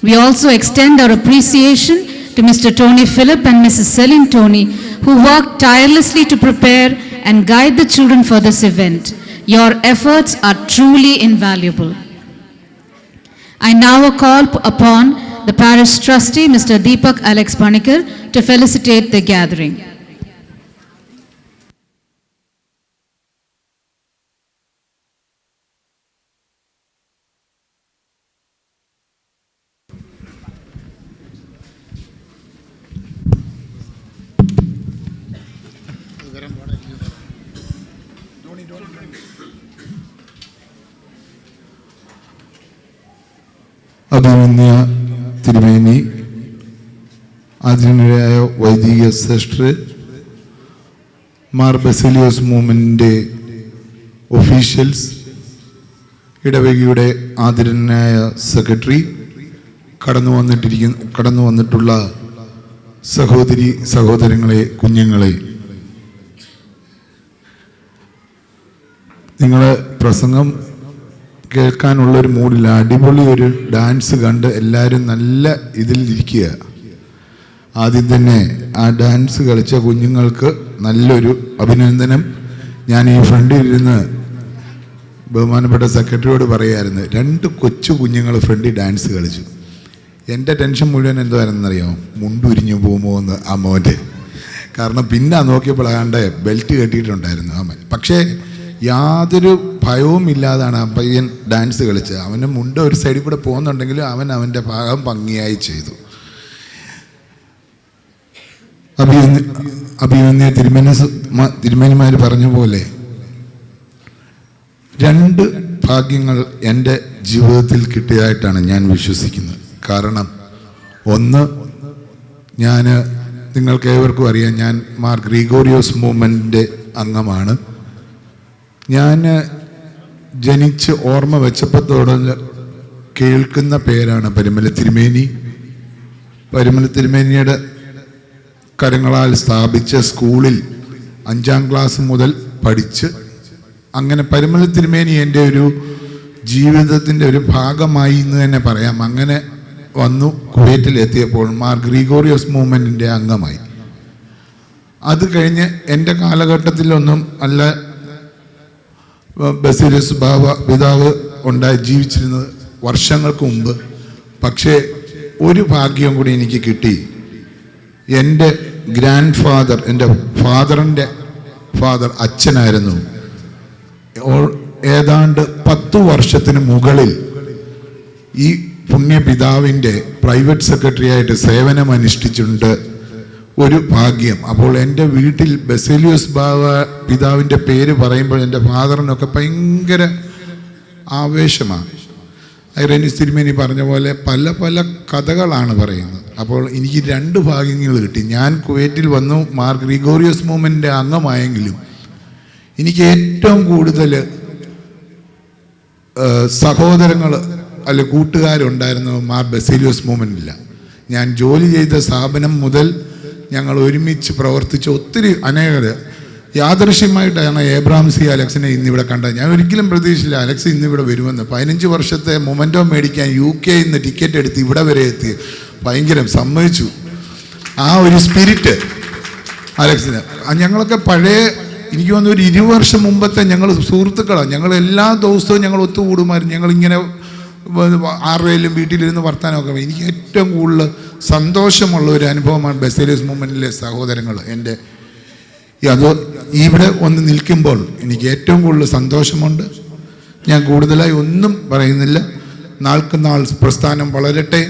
We also extend our appreciation to Mr. Tony Phillip and Mrs. Celine Tony, who worked tirelessly to prepare and guide the children for this event. Your efforts are truly invaluable. I now call upon the parish trustee, Mr. Deepak Alex Panikar, to felicitate the gathering. അഭിമന്യ തിരുമേനി, ആദരണീയരായ വൈദിക sister, Mar Baselios മൂവ്മെൻറ്റിൻ്റെ officials, ഇടവകയുടെ ആദരണീയനായ secretary, കടന്നു വന്നിട്ടുള്ള സഹോദരി സഹോദരങ്ങളെ, കുഞ്ഞുങ്ങളെ, നിങ്ങളെ പ്രസംഗം കേൾക്കാനുള്ളൊരു മൂഡില്ല. അടിപൊളി ഒരു ഡാൻസ് കണ്ട് എല്ലാവരും നല്ല ഇതിലിരിക്കുക. ആദ്യം തന്നെ ആ ഡാൻസ് കളിച്ച കുഞ്ഞുങ്ങൾക്ക് നല്ലൊരു അഭിനന്ദനം. ഞാൻ ഈ ഫ്രണ്ടിലിരുന്ന് ബഹുമാനപ്പെട്ട സെക്രട്ടറിയോട് പറയായിരുന്നു, 2 കൊച്ചു കുഞ്ഞുങ്ങൾ ഫ്രണ്ടിൽ ഡാൻസ് കളിച്ചു. എൻ്റെ ടെൻഷൻ മുഴുവൻ എന്തായിരുന്നറിയാമോ? മുണ്ടുരിഞ്ഞു പോകുമോ എന്ന് ആ മോൻ്റെ. കാരണം പിന്നെ നോക്കിയപ്പോൾ ആണ്ട് ബെൽറ്റ് കെട്ടിയിട്ടുണ്ടായിരുന്നു അവൻ. പക്ഷേ യാതൊരു ഭയവും ഇല്ലാതാണ് ആ പയ്യൻ ഡാൻസ് കളിച്ചത്. അവന് മുണ്ട് ഒരു സൈഡിൽ കൂടെ പോകുന്നുണ്ടെങ്കിലും അവൻ അവൻ്റെ ഭാഗം ഭംഗിയായി ചെയ്തു. അഭിമന്യ തിരുമേനിമാർ പറഞ്ഞ പോലെ 2 ഭാഗ്യങ്ങൾ എൻ്റെ ജീവിതത്തിൽ കിട്ടിയതായിട്ടാണ് ഞാൻ വിശ്വസിക്കുന്നത്. കാരണം ഒന്ന്, നിങ്ങൾക്ക് ഏവർക്കും അറിയാം, ഞാൻ മാർ ഗ്രിഗോറിയോസ് മൂവ്മെൻറ്റിൻ്റെ അംഗമാണ്. ഞാൻ ജനിച്ച് ഓർമ്മ വെച്ചപ്പോഴത്തോടെ കേൾക്കുന്ന പേരാണ് പരിമല തിരുമേനി. പരിമല തിരുമേനിയുടെ കരങ്ങളാൽ സ്ഥാപിച്ച സ്കൂളിൽ 5ാം ക്ലാസ് മുതൽ പഠിച്ച്, അങ്ങനെ പരിമല തിരുമേനി എൻ്റെ ഒരു ജീവിതത്തിൻ്റെ ഒരു ഭാഗമായി എന്ന് തന്നെ പറയാം. അങ്ങനെ വന്നു കുവൈറ്റിലെത്തിയപ്പോൾ മാർ ഗ്രിഗോറിയോസ് മൂവ്മെൻറ്റിൻ്റെ അംഗമായി. അത് കഴിഞ്ഞ് എൻ്റെ കാലഘട്ടത്തിലൊന്നും അല്ല ബസേലിയോസ് പിതാവ് ജീവിച്ചിരുന്നത് വർഷങ്ങൾക്ക് മുമ്പ്. പക്ഷേ ഒരു ഭാഗ്യം കൂടി എനിക്ക് കിട്ടി. എൻ്റെ ഗ്രാൻഡ് ഫാദർ, എൻ്റെ ഫാദറിൻ്റെ ഫാദർ അച്ഛനായിരുന്നു. ഏതാണ്ട് 10 വർഷത്തിന് മുകളിൽ ഈ പുണ്യപിതാവിൻ്റെ പ്രൈവറ്റ് സെക്രട്ടറി ആയിട്ട് സേവനമനുഷ്ഠിച്ചിട്ടുണ്ട്. ഒരു ഭാഗ്യം. അപ്പോൾ എൻ്റെ വീട്ടിൽ ബസേലിയോസ് പിതാവിൻ്റെ പേര് പറയുമ്പോൾ എൻ്റെ ഫാദറിനൊക്കെ ഭയങ്കര ആവേശമാണ്. ഐറേനിയസ് തിരുമേനി പറഞ്ഞ പോലെ പല പല കഥകളാണ് പറയുന്നത്. അപ്പോൾ എനിക്ക് 2 ഭാഗ്യങ്ങൾ കിട്ടി. ഞാൻ കുവൈറ്റിൽ വന്നു മാർ ഗ്രിഗോറിയോസ് മൂവ്മെൻറ്റിൻ്റെ അംഗമായെങ്കിലും എനിക്ക് ഏറ്റവും കൂടുതൽ സഹോദരങ്ങൾ അല്ലെ കൂട്ടുകാരുണ്ടായിരുന്നു മാർ ബസേലിയോസ് മൂവ്മെൻറ്റില്ല. ഞാൻ ജോലി ചെയ്ത സ്ഥാപനം മുതൽ ഞങ്ങൾ ഒരുമിച്ച് പ്രവർത്തിച്ച ഒത്തിരി അനേകർ. യാദൃശ്യമായിട്ടാണ് ഏബ്രഹാം സി അലക്സിനെ ഇന്നിവിടെ കണ്ടത്. ഞാൻ ഒരിക്കലും പ്രതീക്ഷിച്ചില്ല അലക്സ് ഇന്നിവിടെ വരുമെന്ന്. 15 വർഷത്തെ മൊമെൻറ്റോ മേടിക്കാൻ UK നിന്ന് ടിക്കറ്റ് എടുത്ത് ഇവിടെ വരെ എത്തി. ഭയങ്കരം സമ്മതിച്ചു. ആ ഒരു സ്പിരിറ്റ് അലക്സിന്. ഞങ്ങളൊക്കെ പഴയ, എനിക്ക് തോന്നുന്നു ഒരു 20 വർഷം മുമ്പത്തെ ഞങ്ങൾ സുഹൃത്തുക്കളാണ്. ഞങ്ങൾ എല്ലാ ദിവസവും ഞങ്ങൾ ഒത്തുകൂടുമായിരുന്നു. ഞങ്ങളിങ്ങനെ 6 വീട്ടിലിരുന്ന് വർത്താനമൊക്കെ. എനിക്ക് ഏറ്റവും കൂടുതൽ സന്തോഷമുള്ള ഒരു അനുഭവമാണ് ബസേലിയോസ് മൂവ്മെൻറ്റിലെ സഹോദരങ്ങൾ. എൻ്റെ അത് ഇവിടെ ഒന്ന് നിൽക്കുമ്പോൾ എനിക്ക് ഏറ്റവും കൂടുതൽ സന്തോഷമുണ്ട്. ഞാൻ കൂടുതലായി ഒന്നും പറയുന്നില്ല. നാൾക്ക് നാൾ പ്രസ്ഥാനം വളരട്ടെ.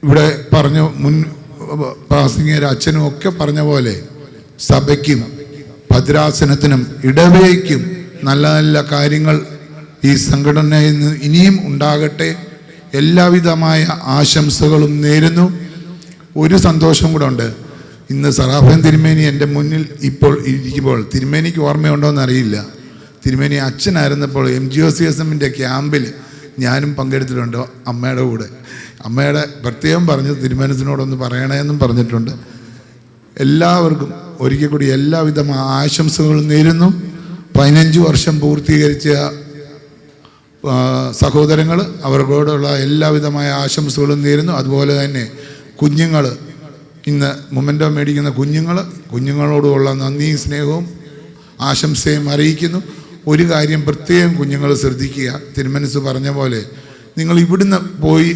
ഇവിടെ പറഞ്ഞ മുൻ പ്രാസംഗികർ അച്ഛനും ഒക്കെ പറഞ്ഞ പോലെ സഭയ്ക്കും ഭദ്രാസനത്തിനും ഇടവകയ്ക്കും നല്ല നല്ല കാര്യങ്ങൾ ഈ സംഘടനയിൽ നിന്ന് ഇനിയും ഉണ്ടാകട്ടെ. എല്ലാവിധമായ ആശംസകളും നേരുന്നു. ഒരു സന്തോഷം കൂടെ ഉണ്ട്. ഇന്ന് സറാഫൻ തിരുമേനി എൻ്റെ മുന്നിൽ ഇപ്പോൾ ഇരിക്കുമ്പോൾ, തിരുമേനിക്ക് ഓർമ്മയുണ്ടോയെന്ന് അറിയില്ല, തിരുമേനി അച്ഛനായിരുന്നപ്പോൾ MGOCSMൻ്റെ ക്യാമ്പിൽ ഞാനും പങ്കെടുത്തിട്ടുണ്ട് അമ്മയുടെ കൂടെ. അമ്മയുടെ പ്രത്യേകം പറഞ്ഞു തിരുമേനത്തിനോടൊന്ന് പറയണമെന്നും പറഞ്ഞിട്ടുണ്ട്. എല്ലാവർക്കും ഒരിക്കൽ കൂടി എല്ലാവിധ ആശംസകളും നേരുന്നു. 15 വർഷം പൂർത്തീകരിച്ച സഹോദരങ്ങൾ, അവർക്കോടുള്ള എല്ലാവിധമായ ആശംസകളും നേരുന്നു. അതുപോലെ തന്നെ കുഞ്ഞുങ്ങൾ, ഇന്ന് മൊമെൻറ്റോ മേടിക്കുന്ന കുഞ്ഞുങ്ങളോടുള്ള നന്ദിയും സ്നേഹവും ആശംസയും അറിയിക്കുന്നു. ഒരു കാര്യം പ്രത്യേകം കുഞ്ഞുങ്ങൾ ശ്രദ്ധിക്കുക. തിരുമനസ് പറഞ്ഞ പോലെ നിങ്ങൾ ഇവിടുന്ന് പോയി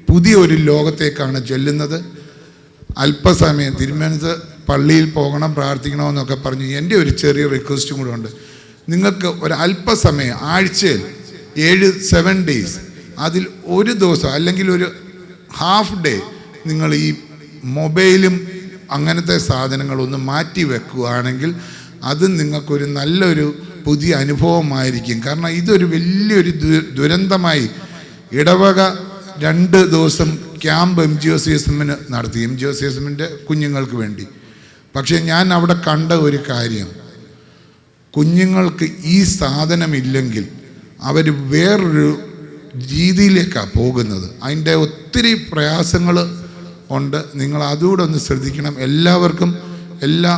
പുതിയ ഒരു ലോകത്തേക്കാണ് ചെല്ലുന്നത്. അല്പസമയം തിരുമനസ് പള്ളിയിൽ പോകണം, പ്രാർത്ഥിക്കണമെന്നൊക്കെ പറഞ്ഞു. എൻ്റെ ഒരു ചെറിയ റിക്വസ്റ്റും കൂടെ ഉണ്ട്. നിങ്ങൾക്ക് ഒരു അല്പസമയം ആഴ്ചയിൽ 7 ഡേയ്സ് അതിൽ ഒരു ദിവസം അല്ലെങ്കിൽ ഒരു ഹാഫ് ഡേ നിങ്ങൾ ഈ മൊബൈലും അങ്ങനത്തെ സാധനങ്ങളൊന്ന് മാറ്റി വെക്കുകയാണെങ്കിൽ അത് നിങ്ങൾക്കൊരു നല്ലൊരു പുതിയ അനുഭവമായിരിക്കും. കാരണം ഇതൊരു വലിയൊരു ദുരന്തമായി ഇടവക 2 ദിവസം ക്യാമ്പ് MGOCSMന് നടത്തി, MGOCSMൻ്റെ കുഞ്ഞുങ്ങൾക്ക് വേണ്ടി. പക്ഷേ ഞാൻ അവിടെ കണ്ട ഒരു കാര്യം, കുഞ്ഞുങ്ങൾക്ക് ഈ സാധനമില്ലെങ്കിൽ അവർ വേറൊരു രീതിയിലേക്കാണ് പോകുന്നത്. അതിൻ്റെ ഒത്തിരി പ്രയാസങ്ങൾ ഉണ്ട്. നിങ്ങൾ അതുകൂടെ ഒന്ന് ശ്രദ്ധിക്കണം. എല്ലാവർക്കും എല്ലാ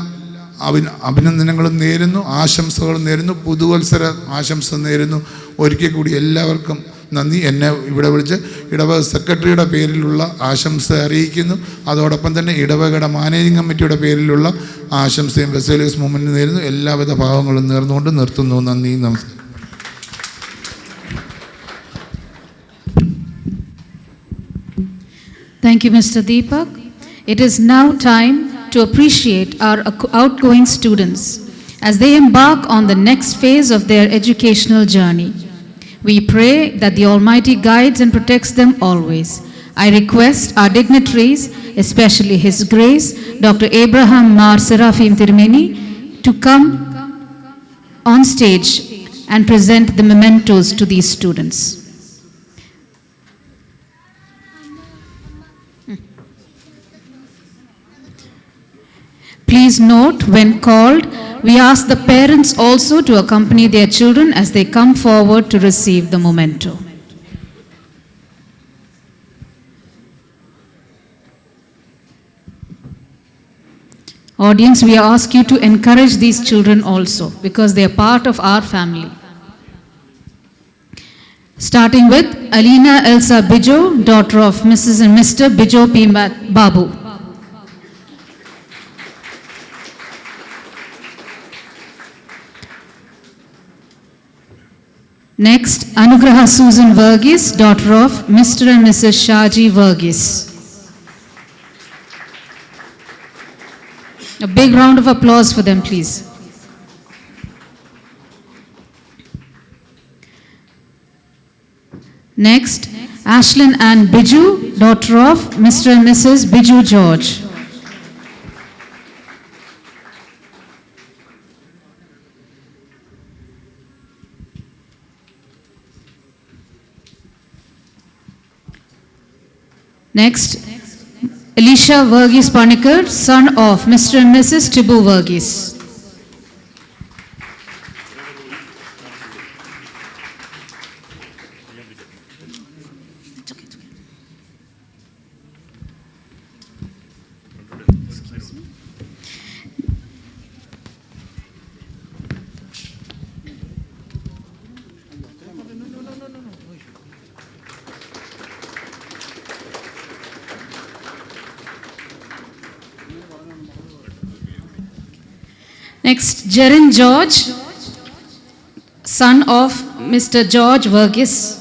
അഭിനന്ദനങ്ങളും നേരുന്നു, ആശംസകളും നേരുന്നു, പുതുവത്സര ആശംസ നേരുന്നു. ഒരിക്കൽ കൂടി എല്ലാവർക്കും നന്ദി. എന്നെ ഇവിടെ വിളിച്ച് ഇടവക സെക്രട്ടറിയുടെ പേരിലുള്ള ആശംസ അറിയിക്കുന്നു. അതോടൊപ്പം തന്നെ ഇടവകയുടെ മാനേജിംഗ് കമ്മിറ്റിയുടെ പേരിലുള്ള ആശംസയും ബസേലിയസ് മൂവ്മെൻറ്റിന് നേരുന്നു. എല്ലാവിധ ഭാവങ്ങളും നേർന്നുകൊണ്ട് നിർത്തുന്നു. നന്ദി, നമസ്കാരം. Thank you, Mr. Deepak. It is now time to appreciate our outgoing students as they embark on the next phase of their educational journey. We pray that the Almighty guides and protects them always. I request our dignitaries, especially His Grace, Dr. Abraham Mar Serafim Tirmeni, to come on stage and present the mementos to these students. Please note, when called, we ask the parents also to accompany their children as they come forward to receive the memento. Audience, we ask you to encourage these children also because they are part of our family. Starting with Alina Elsa Bijo, daughter of Mrs. and Mr. Bijo P. Babu. Next, Anugraha Susan Verghese, daughter of Mr. and Mrs. Shaji Verghese. A big round of applause for them, please. Next, Ashlyn Ann Biju, daughter of Mr. and Mrs. Biju George. Next, Elisha Verghese Panikar, son of Mr. and Mrs. Tibu Verghese. Next, Jerin George, son of Mr. George Verghese.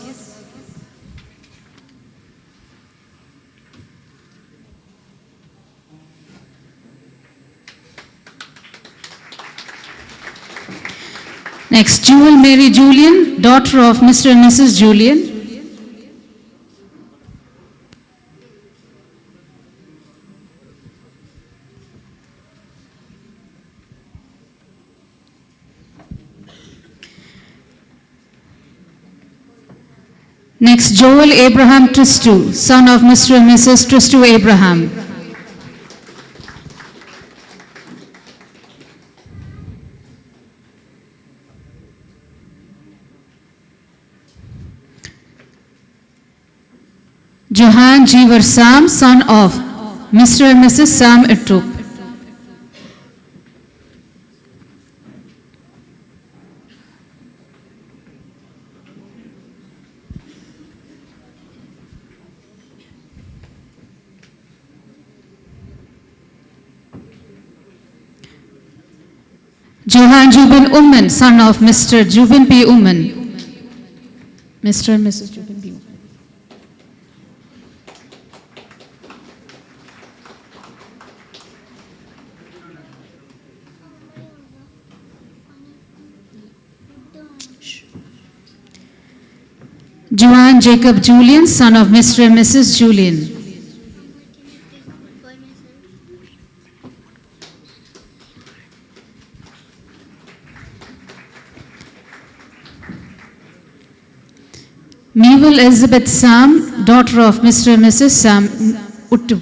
Next, Jewel Mary Julian, daughter of Mr. and Mrs. Julian. Next, Joel Abraham Tristu, son of Mr. and Mrs. Tristu Abraham. Johan Jeevar Sam, son of Mr. and Mrs. Sam Itrup. Johan Jubin Umman, son of Mr. Jubin P. Umman. Mr. and Mrs. Jubin P. Umman. Johan Jacob Julian, son of Mr. and Mrs. Julian. Mewell Elizabeth Sam, daughter of Mr. and Mrs. Sam Uttu.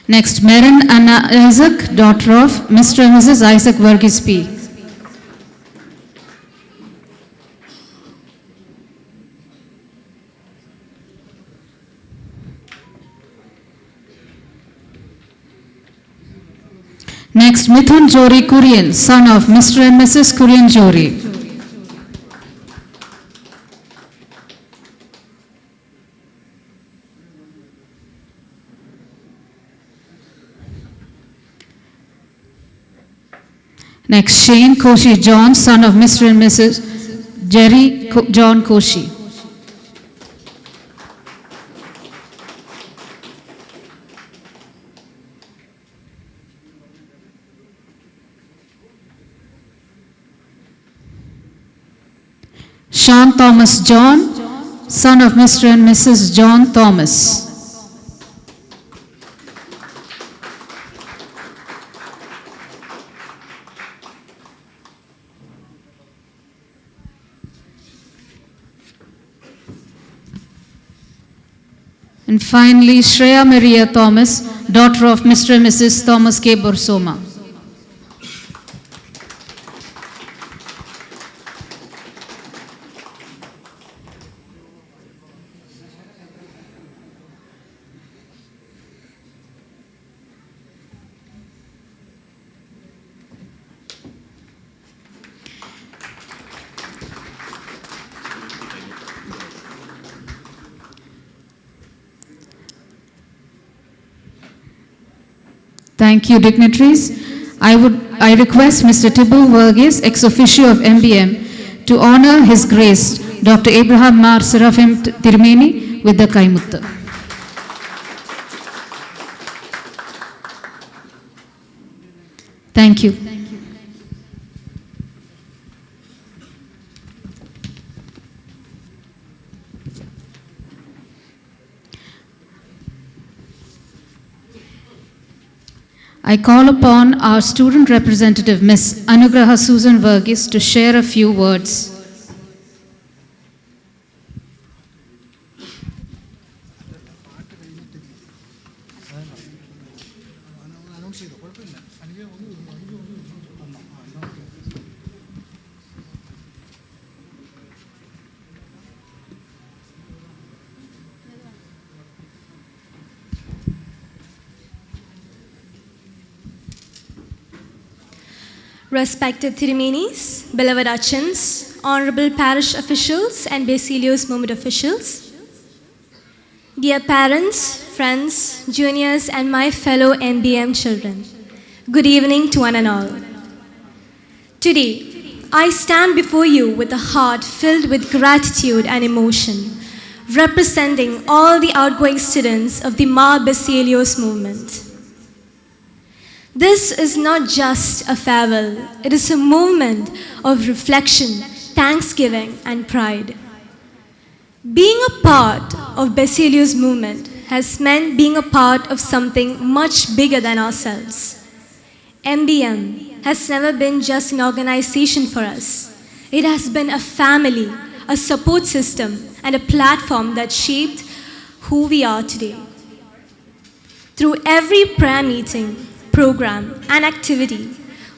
Next, Maren Anna Isaac, daughter of Mr. and Mrs. Isaac Verghese P. Next, Mithun Jori Kurian, son of Mr. and Mrs. Kurian Jori. Next, Shane Koshi John, son of Mr. and Mrs. Jerry John Koshi. Sean Thomas John, son of Mr. and Mrs. John Thomas. And finally, Shreya Maria Thomas, daughter of Mr. and Mrs. Thomas K. Borsoma. Thank you, dignitaries. I request Mr. Tibble Verghese, ex officio of MBM, to honor His Grace, Dr. Abraham Mar Seraphim Tirumeni, with the Kaimutta. Thank you. I call upon our student representative, Ms. Anugraha Susan Verghese, to share a few words. Respected Thirumenis, beloved Achans, honorable parish officials and Basilios Movement officials, dear parents, friends, juniors, and my fellow MBM children, good evening to one and all. Today, I stand before you with a heart filled with gratitude and emotion, representing all the outgoing students of the Mar Basilios Movement. This is not just a farewell, it is a moment of reflection, thanksgiving, and pride. Being a part of Basilios Movement has meant being a part of something much bigger than ourselves. MBM has never been just an organization for us. It has been a family, a support system, and a platform that shaped who we are today. Through every prayer meeting, program, and activity,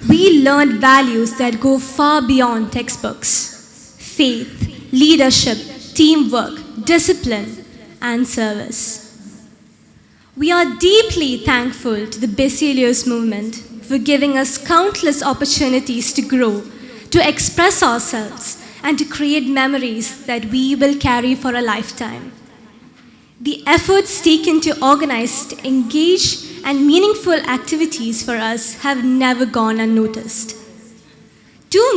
we learned values that go far beyond textbooks: faith, leadership, teamwork, discipline, and service. We are deeply thankful to the Basilios Movement for giving us countless opportunities to grow, to express ourselves, and to create memories that we will carry for a lifetime. The efforts taken to organize, engage, and meaningful activities for us have never gone unnoticed. Two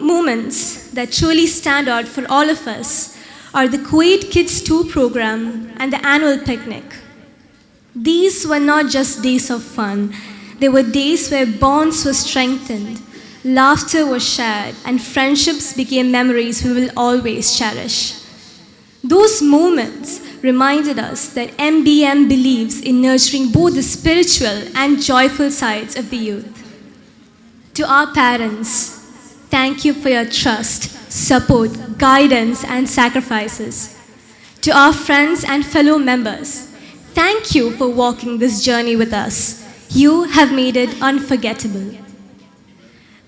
moments that truly stand out for all of us are the Kuwait Kids 2 program and the annual picnic. These were not just days of fun, There were days where bonds were strengthened, laughter was shared, and friendships became memories we will always cherish. Those moments reminded us that MBM believes in nurturing both the spiritual and joyful sides of the youth. To our parents, thank you for your trust, support, guidance, and sacrifices. To our friends and fellow members, thank you for walking this journey with us. You have made it unforgettable.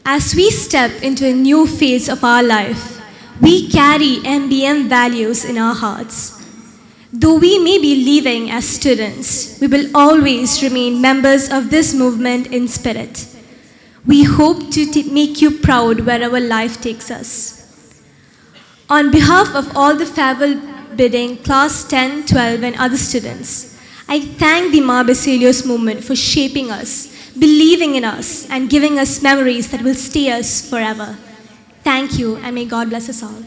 As we step into a new phase of our life, we carry MBM values in our hearts. Though we may be leaving as students, we will always remain members of this movement in spirit. We hope to make you proud wherever life takes us. On behalf of all the farewell bidding class 10, 12, and other students, I thank the Mar Baselios movement for shaping us, believing in us, and giving us memories that will stay us forever. Thank you, and may God bless us all.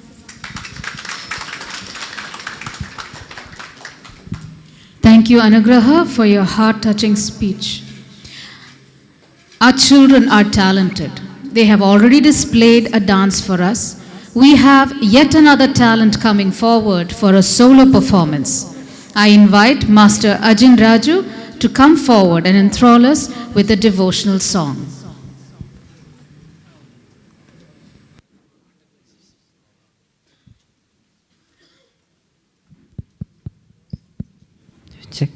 Thank you, Anugraha, for your heart-touching speech. Our children are talented. They have already displayed a dance for us. We have yet another talent coming forward for a solo performance. I invite Master Ajin Raju to come forward and enthrall us with a devotional song. Check.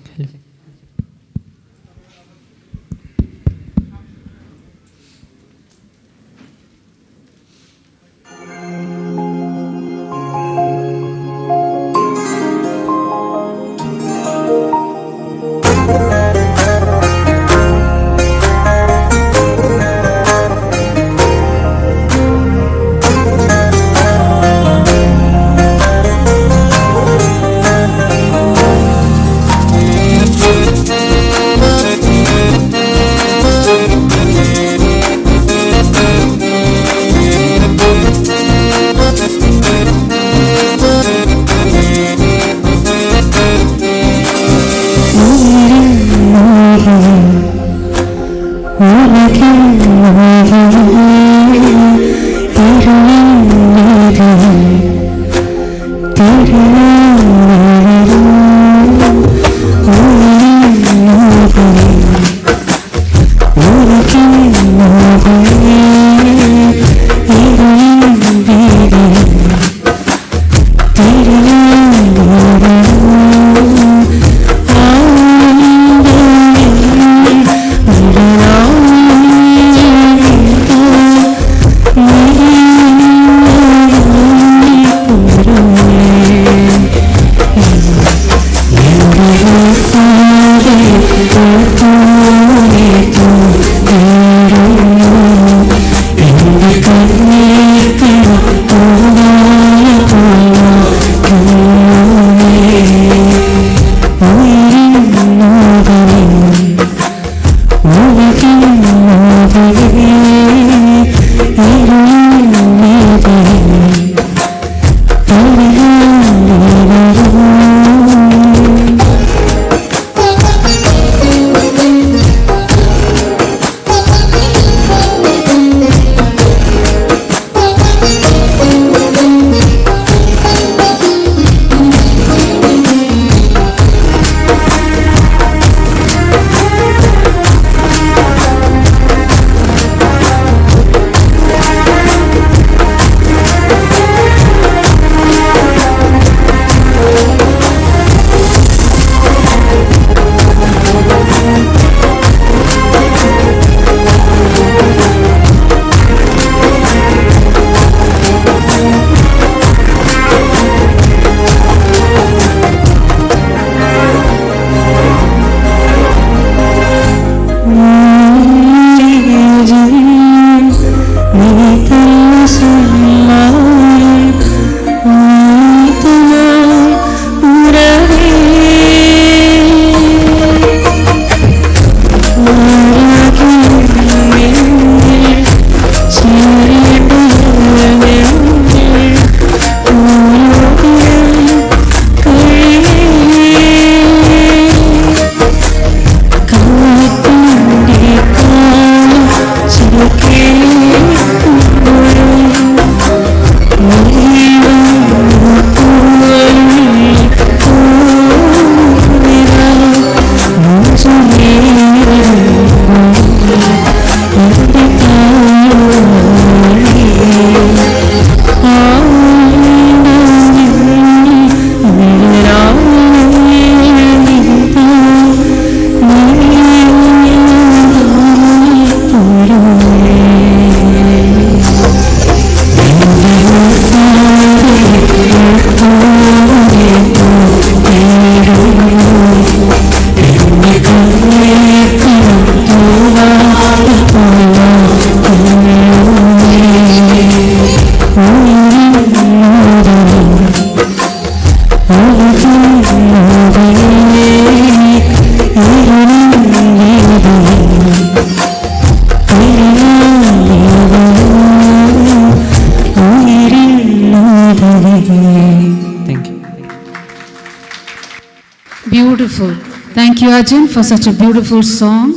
Beautiful. Thank you, Arjun, for such a beautiful song.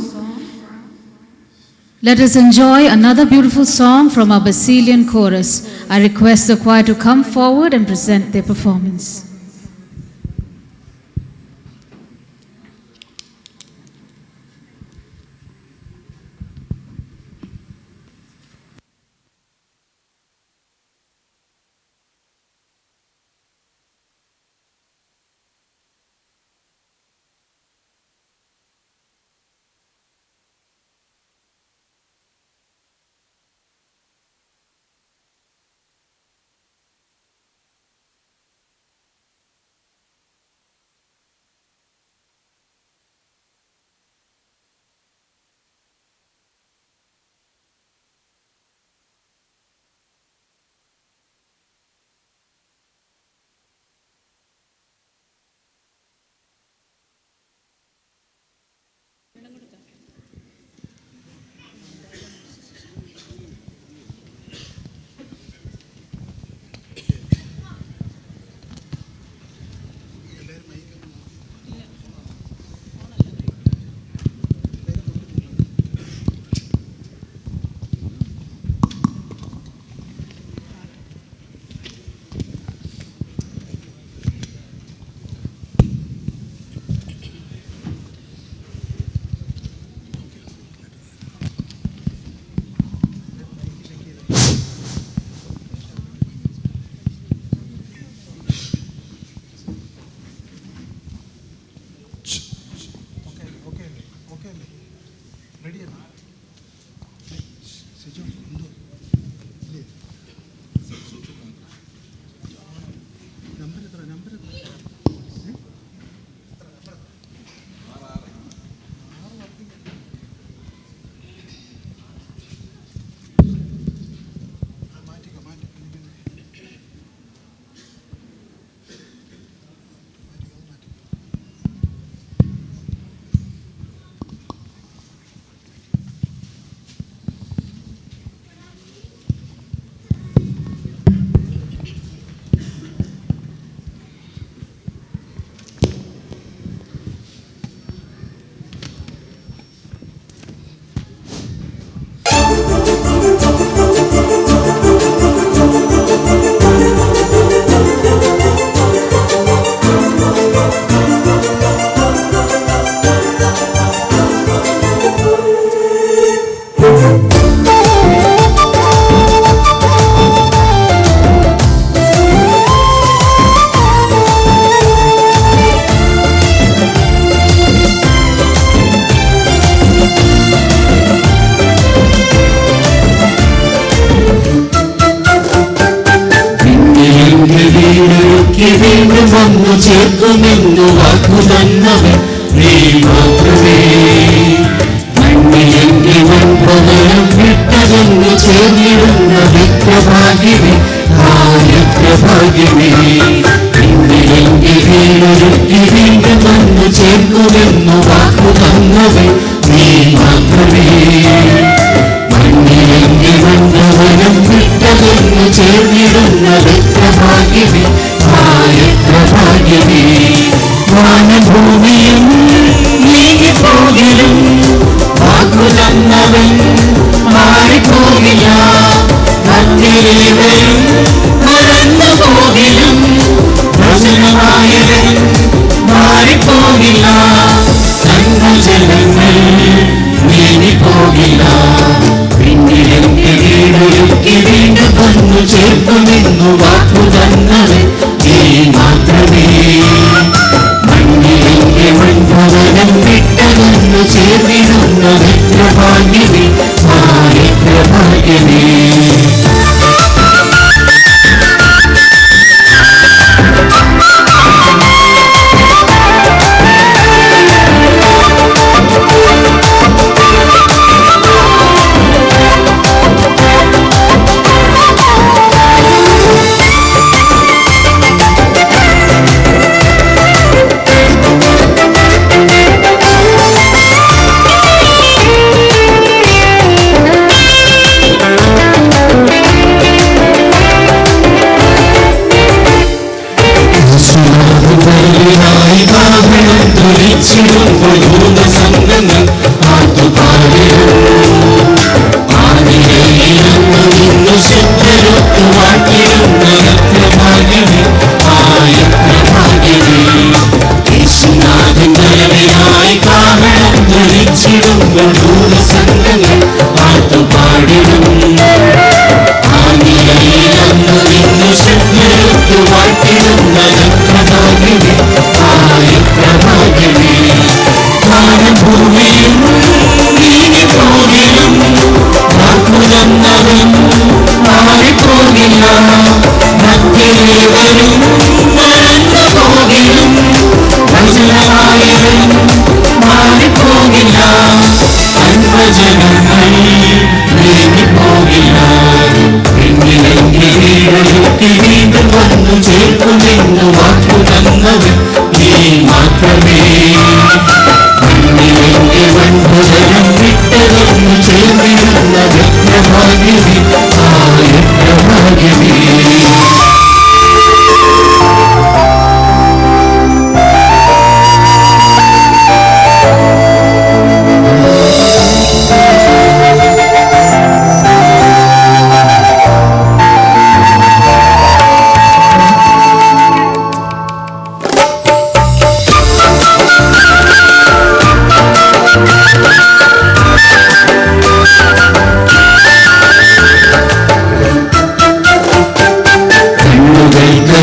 Let us enjoy another beautiful song from our Basilian chorus. I request the choir to come forward and present their performance. വന്നു ചേർക്കുമെന്നു വാക്കു തന്നവൻ നീ മാത്രമേ. മണ്ണിലെന്റെ വൻപകരം വിട്ടതെന്നു ചേർന്നിടുന്ന വിപ്രഭാഗ്യമേ, ഭാഗ്യമേ. മണ്ണിലെന്റെ വീടൊരുക്കി വീണ്ടും വന്നു ചേർക്കുമെന്നു വാക്കു തന്നവൻ നീ മാത്രമേ. മണ്ണിലെന്റെ വൻപകരം വിട്ടതെന്നു ചേർന്നിടുന്ന വിപ്രഭാഗ്യമേ, ഭാഗ്യമേ. വാനഭൂമിയും നീങ്ങിപ്പോകിലും വാക്കു തന്നവൻ മാറിപ്പോകില്ല. ഭക്തിയേവരും മറന്നു പോകിലും വചനമായവൻ മാറിപ്പോകില്ല. സങ്കൽജലങ്ങൾ നീങ്ങിപ്പോകില്ല. നിറവിനായി കാവണം തുരിച്ചിടുമ്പോൾ ഭൂതസംഘങ്ങൾ പാട്ടുപാടിടും. ആദിയിലിരുന്നു നിന്നു ശുദ്ധരൊത്തു വാട്ടിടുന്ന രത്നഭാഗ്യമേ, ആയത്രഭാഗ്യമേ. യേശുനാഥൻ നിറവിനായി കാവണം തുരിച്ചിടുമ്പോൾ ഭൂതസംഘങ്ങൾ പാട്ടുപാടിടും. ആദിയിലിരുന്നു നിന്നു ശുദ്ധരൊത്തു വാട്ടിടുന്ന രത്നഭാഗ്യമേ, ആയത്രഭാഗ്യമേ. ഭൂമിയും നീങ്ങിപ്പോകിലും വാക്കുതന്നവൻ മാറിപ്പോകില്ല. ഭക്തിയേവരും മറന്നു പോകിലും വചനമായവൻ മാറിപ്പോകില്ല. അൻപജനങ്ങൾ നീങ്ങിപ്പോകില്ല. പിന്നിലെങ്കിൽ വീടൊരുക്കി വീണ്ടും വന്നു ചേർക്കുമെന്നു വാക്കുതന്നവൻ നീ മാത്രമേ. വൻപുതരം വിട്ടതൊന്നു ചേർന്നിരുന്ന രത്നഭാഗ്യമേ, ആയത്രഭാഗ്യമേ.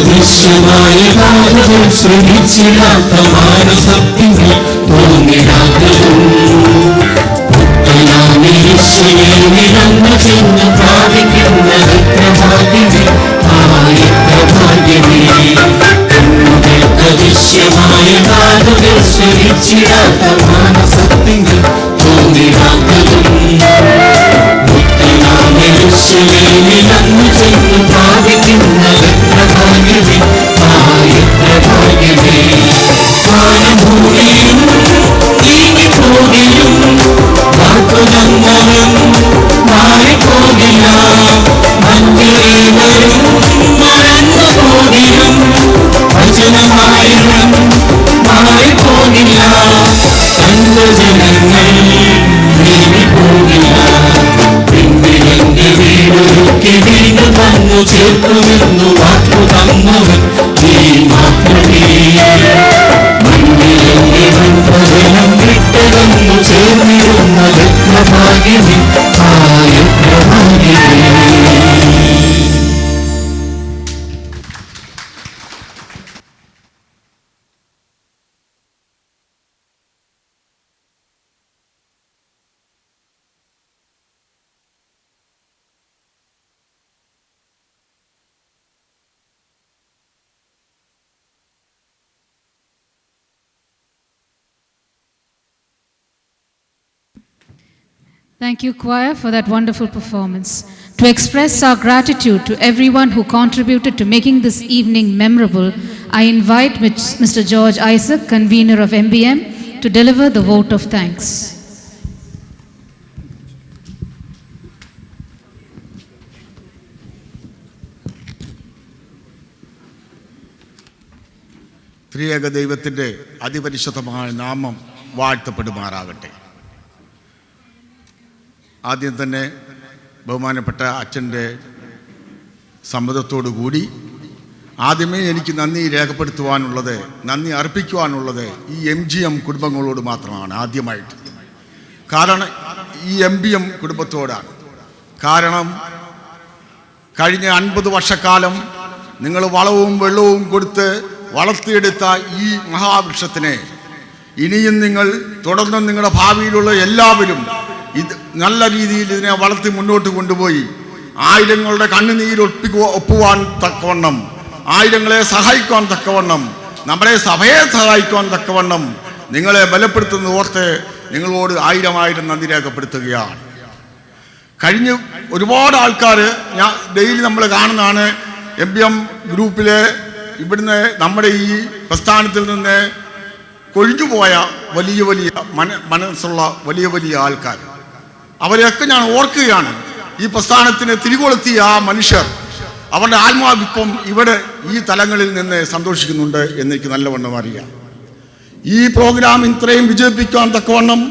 ദൃശ്യമായ കാതുകൾ ശ്രമിച്ചിടാത്ത മാനസത്തിനെ തോന്നിടാത്തതും പുത്തനാമീശ്വരെ നിറന്നു ചെന്ന് പ്രാപിക്കുന്ന രത്നഭാഗ്യമേ, ആയത്രഭാഗ്യമേ. കണ്ണുകൾക്ക് ദൃശ്യമായ കാതുകൾ ശ്രമിച്ചിടാത്ത മാനസത്തിനെ തോന്നിടാത്തതും പുത്തനാമീശ്വരെ നിറന്നു ചെന്ന് പ്രാപിക്കുന്ന രത്നഭാഗ്യമേ, ആയത്രഭാഗ്യമേ. ഭൂമിയും നീങ്ങിപ്പോകിലും വാക്കുതന്നവൻ മാറിപ്പോകില്ല. ഭക്തിയേവരും മറന്നു പോകിലും വചനമായവൻ മാറിപ്പോകില്ല. അന്യജനങ്ങൾ നീങ്ങിപ്പോകില്ല. പിന്നിലെന്റെ വീടൊരുക്കി വീണ്ടും വന്നു ചേർക്കുമെന്നു വാക്കുതന്നവൻ നീ മാത്രമേ. മണ്ണിലെന്റെ വൻപതനം വിട്ടതൊന്നു ചേർന്നിരുന്ന രത്നഭാഗ്യമേ, ആയത്രഭാഗ്യമേ. Thank you, choir, for that wonderful performance. To express our gratitude to everyone who contributed to making this evening memorable, I invite Mr. George Isaac, convener of MBM, to deliver the vote of thanks. ത്രിയേക ദൈവത്തിൻ്റെ അതിപരിശുദ്ധമായ നാമം വാഴ്ത്തപ്പെടുമാറാകട്ടെ. ആദ്യം തന്നെ ബഹുമാനപ്പെട്ട അച്ഛൻ്റെ സമ്മതത്തോടു കൂടി ആദ്യമേ എനിക്ക് നന്ദി രേഖപ്പെടുത്തുവാനുള്ളത്, നന്ദി അർപ്പിക്കുവാനുള്ളത് ഈ MGM കുടുംബങ്ങളോട് മാത്രമാണ് ആദ്യമായിട്ട്. കാരണം ഈ MBM കുടുംബത്തോടാണ്. കാരണം കഴിഞ്ഞ 50 വർഷക്കാലം നിങ്ങൾ വളവും വെള്ളവും കൊടുത്ത് വളർത്തിയെടുത്ത ഈ മഹാവൃക്ഷത്തിനെ ഇനിയും നിങ്ങൾ തുടർന്നും നിങ്ങളുടെ ഭാവിയിലുള്ള എല്ലാവരും ഇത് നല്ല രീതിയിൽ ഇതിനെ വളർത്തി മുന്നോട്ട് കൊണ്ടുപോയി ആയിരങ്ങളുടെ കണ്ണുനീര് ഒപ്പുവാൻ തക്കവണ്ണം, ആയിരങ്ങളെ സഹായിക്കുവാൻ തക്കവണ്ണം, നമ്മുടെ സഭയെ സഹായിക്കുവാൻ തക്കവണ്ണം നിങ്ങളെ ബലപ്പെടുത്തുന്ന ഓർത്ത് നിങ്ങളോട് ആയിരം നന്ദി രേഖപ്പെടുത്തുകയാണ്. കഴിഞ്ഞ് ഒരുപാട് ആൾക്കാർ ഞാൻ ഡെയിലി നമ്മൾ കാണുന്നതാണ്. MBM ഗ്രൂപ്പിലെ ഇവിടുന്ന് നമ്മുടെ ഈ പ്രസ്ഥാനത്തിൽ നിന്ന് കൊഴിഞ്ഞുപോയ വലിയ മനസ്സുള്ള വലിയ ആൾക്കാർ, അവരെയൊക്കെ ഞാൻ ഓർക്കുകയാണ്. ഈ പ്രസ്ഥാനത്തിന് തിരികൊളുത്തിയ ആ മനുഷ്യർ, അവരുടെ ആത്മാവിപ്പം ഇവിടെ ഈ തലങ്ങളിൽ നിന്ന് സന്തോഷിക്കുന്നുണ്ട് എന്നെനിക്ക് നല്ലവണ്ണം അറിയാം. ഈ പ്രോഗ്രാം ഇത്രയും വിജയിപ്പിക്കാൻ തക്കവണ്ണം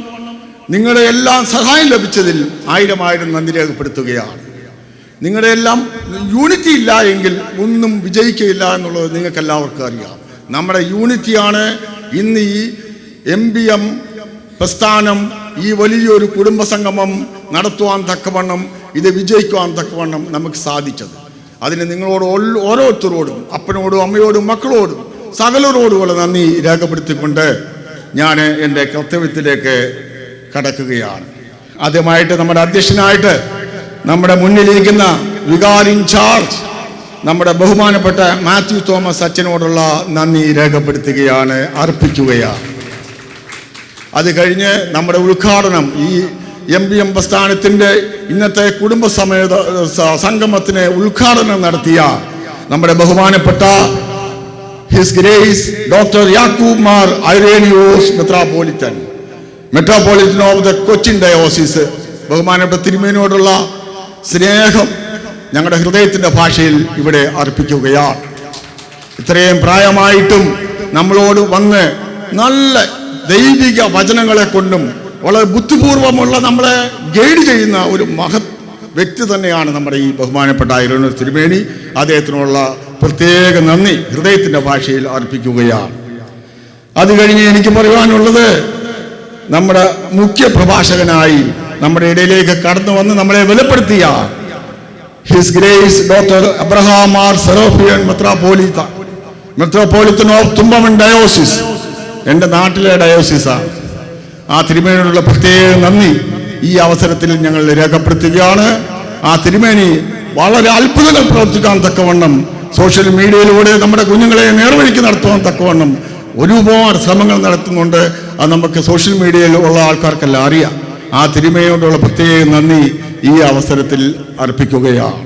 നിങ്ങളുടെ എല്ലാം സഹായം ലഭിച്ചതിൽ 1000 നന്ദി രേഖപ്പെടുത്തുകയാണ്. നിങ്ങളുടെ എല്ലാം യൂണിറ്റി ഇല്ല എങ്കിൽ ഒന്നും വിജയിക്കുകയില്ല എന്നുള്ളത് നിങ്ങൾക്ക് എല്ലാവർക്കും അറിയാം. നമ്മുടെ യൂണിറ്റിയാണ് ഇന്ന് ഈ MBM പ്രസ്ഥാനം ഈ വലിയൊരു കുടുംബസംഗമം നടത്തുവാൻ തക്കവണ്ണം ഇത് വിജയിക്കുവാൻ തക്കവണ്ണം നമുക്ക് സാധിച്ചത്. അതിന് നിങ്ങളോട് ഓരോരുത്തരോടും, അപ്പനോടും അമ്മയോടും മക്കളോടും സകലരോടുമുള്ള നന്ദി രേഖപ്പെടുത്തിക്കൊണ്ട് ഞാൻ എൻ്റെ കർത്തവ്യത്തിലേക്ക് കടക്കുകയാണ്. ആദ്യമായിട്ട് നമ്മുടെ അധ്യക്ഷനായിട്ട് നമ്മുടെ മുന്നിലിരിക്കുന്ന വികാർ ഇൻചാർജ് നമ്മുടെ ബഹുമാനപ്പെട്ട മാത്യു തോമസ് അച്ഛനോടുള്ള നന്ദി രേഖപ്പെടുത്തുകയാണ്, അർപ്പിക്കുകയാണ്. അത് കഴിഞ്ഞ് നമ്മുടെ ഉദ്ഘാടനം ഈ MBM പ്രസ്ഥാനത്തിൻ്റെ ഇന്നത്തെ കുടുംബസമേത സംഗമത്തിന് ഉദ്ഘാടനം നടത്തിയ നമ്മുടെ ബഹുമാനപ്പെട്ട his grace doctor Yakoob Mar Irenios metropolitan of the Cochin diocese, ബഹുമാനപ്പെട്ട തിരുമേനിയോടുള്ള സ്നേഹം ഞങ്ങളുടെ ഹൃദയത്തിൻ്റെ ഭാഷയിൽ ഇവിടെ അർപ്പിക്കുകയാണ്. ഇത്രയും പ്രായമായിട്ടും നമ്മളോട് വന്ന് നല്ല ദൈവിക വചനങ്ങളെ കൊണ്ടും വളരെ ബുദ്ധിപൂർവമുള്ള നമ്മളെ ഗൈഡ് ചെയ്യുന്ന ഒരു മഹത് വ്യക്തി തന്നെയാണ് നമ്മുടെ ഈ ബഹുമാനപ്പെട്ട ഐറേനിയോസ് തിരുമേനി. അദ്ദേഹത്തിനുള്ള പ്രത്യേക നന്ദി ഹൃദയത്തിൻ്റെ ഭാഷയിൽ അർപ്പിക്കുകയാണ്. അത് കഴിഞ്ഞ് എനിക്ക് പറയുവാനുള്ളത്, നമ്മുടെ മുഖ്യ പ്രഭാഷകനായി നമ്മുടെ ഇടയിലേക്ക് കടന്നു വന്ന് നമ്മളെ ബലപ്പെടുത്തിയ his grace doctor Abraham Mar Seraphim metropolitan of Thumpamon diocese, എൻ്റെ നാട്ടിലെ ഡയോസിസാണ്. ആ തിരുമേനിയോടുള്ള പ്രത്യേക നന്ദി ഈ അവസരത്തിൽ ഞങ്ങൾ രേഖപ്പെടുത്തുകയാണ്. ആ തിരുമേനി വളരെ അത്ഭുതങ്ങൾ പ്രവർത്തിക്കാൻ തക്കവണ്ണം സോഷ്യൽ മീഡിയയിലൂടെ നമ്മുടെ കുഞ്ഞുങ്ങളെ നേർവഴിക്ക് നടത്തുവാൻ തക്കവണ്ണം ഒരുപാട് ശ്രമങ്ങൾ നടത്തുന്നുണ്ട്. അത് നമുക്ക് സോഷ്യൽ മീഡിയയിൽ ഉള്ള ആൾക്കാർക്കെല്ലാം അറിയാം. ആ തിരുമേനിയോടുള്ള പ്രത്യേക നന്ദി ഈ അവസരത്തിൽ അർപ്പിക്കുകയാണ്.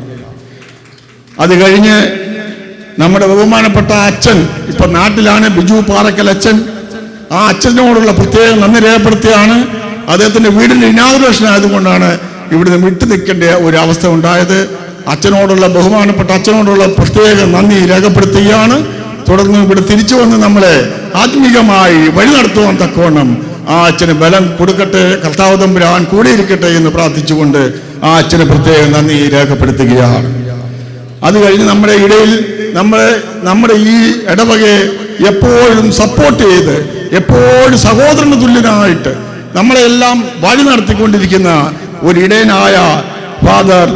അത് കഴിഞ്ഞ് നമ്മുടെ ബഹുമാനപ്പെട്ട അച്ഛൻ ഇപ്പം നാട്ടിലാണ്, ബിജു പാറക്കൽ അച്ഛൻ. ആ അച്ഛനോടുള്ള പ്രത്യേക നന്ദി രേഖപ്പെടുത്തിയാണ്. അദ്ദേഹത്തിൻ്റെ വീടിൻ്റെ ഇനാഗുറേഷൻ ആയതുകൊണ്ടാണ് ഇവിടുന്ന് വിട്ടു നിൽക്കേണ്ട ഒരു അവസ്ഥ ഉണ്ടായത്. അച്ഛനോടുള്ള ബഹുമാനപ്പെട്ട അച്ഛനോടുള്ള പ്രത്യേക നന്ദി രേഖപ്പെടുത്തുകയാണ്. തുടർന്ന് ഇവിടെ തിരിച്ചു വന്ന് നമ്മളെ ആത്മീകമായി വഴി നടത്തുവാൻ തക്കവണ്ണം ആ അച്ഛന് ബലം കൊടുക്കട്ടെ, കർത്താവ് തമ്പുരാൻ കൂടിയിരിക്കട്ടെ എന്ന് പ്രാർത്ഥിച്ചുകൊണ്ട് ആ അച്ഛന് പ്രത്യേക നന്ദി രേഖപ്പെടുത്തുകയാണ്. അത് കഴിഞ്ഞ് നമ്മുടെ ഇടയിൽ നമ്മുടെ ഈ ഇടവകയെ എപ്പോഴും സപ്പോർട്ട് ചെയ്ത് എപ്പോഴും സഹോദരന് തുല്യനായിട്ട് നമ്മളെല്ലാം വഴി നടത്തിക്കൊണ്ടിരിക്കുന്ന ഒരു ഇടയനായ ഫാദർ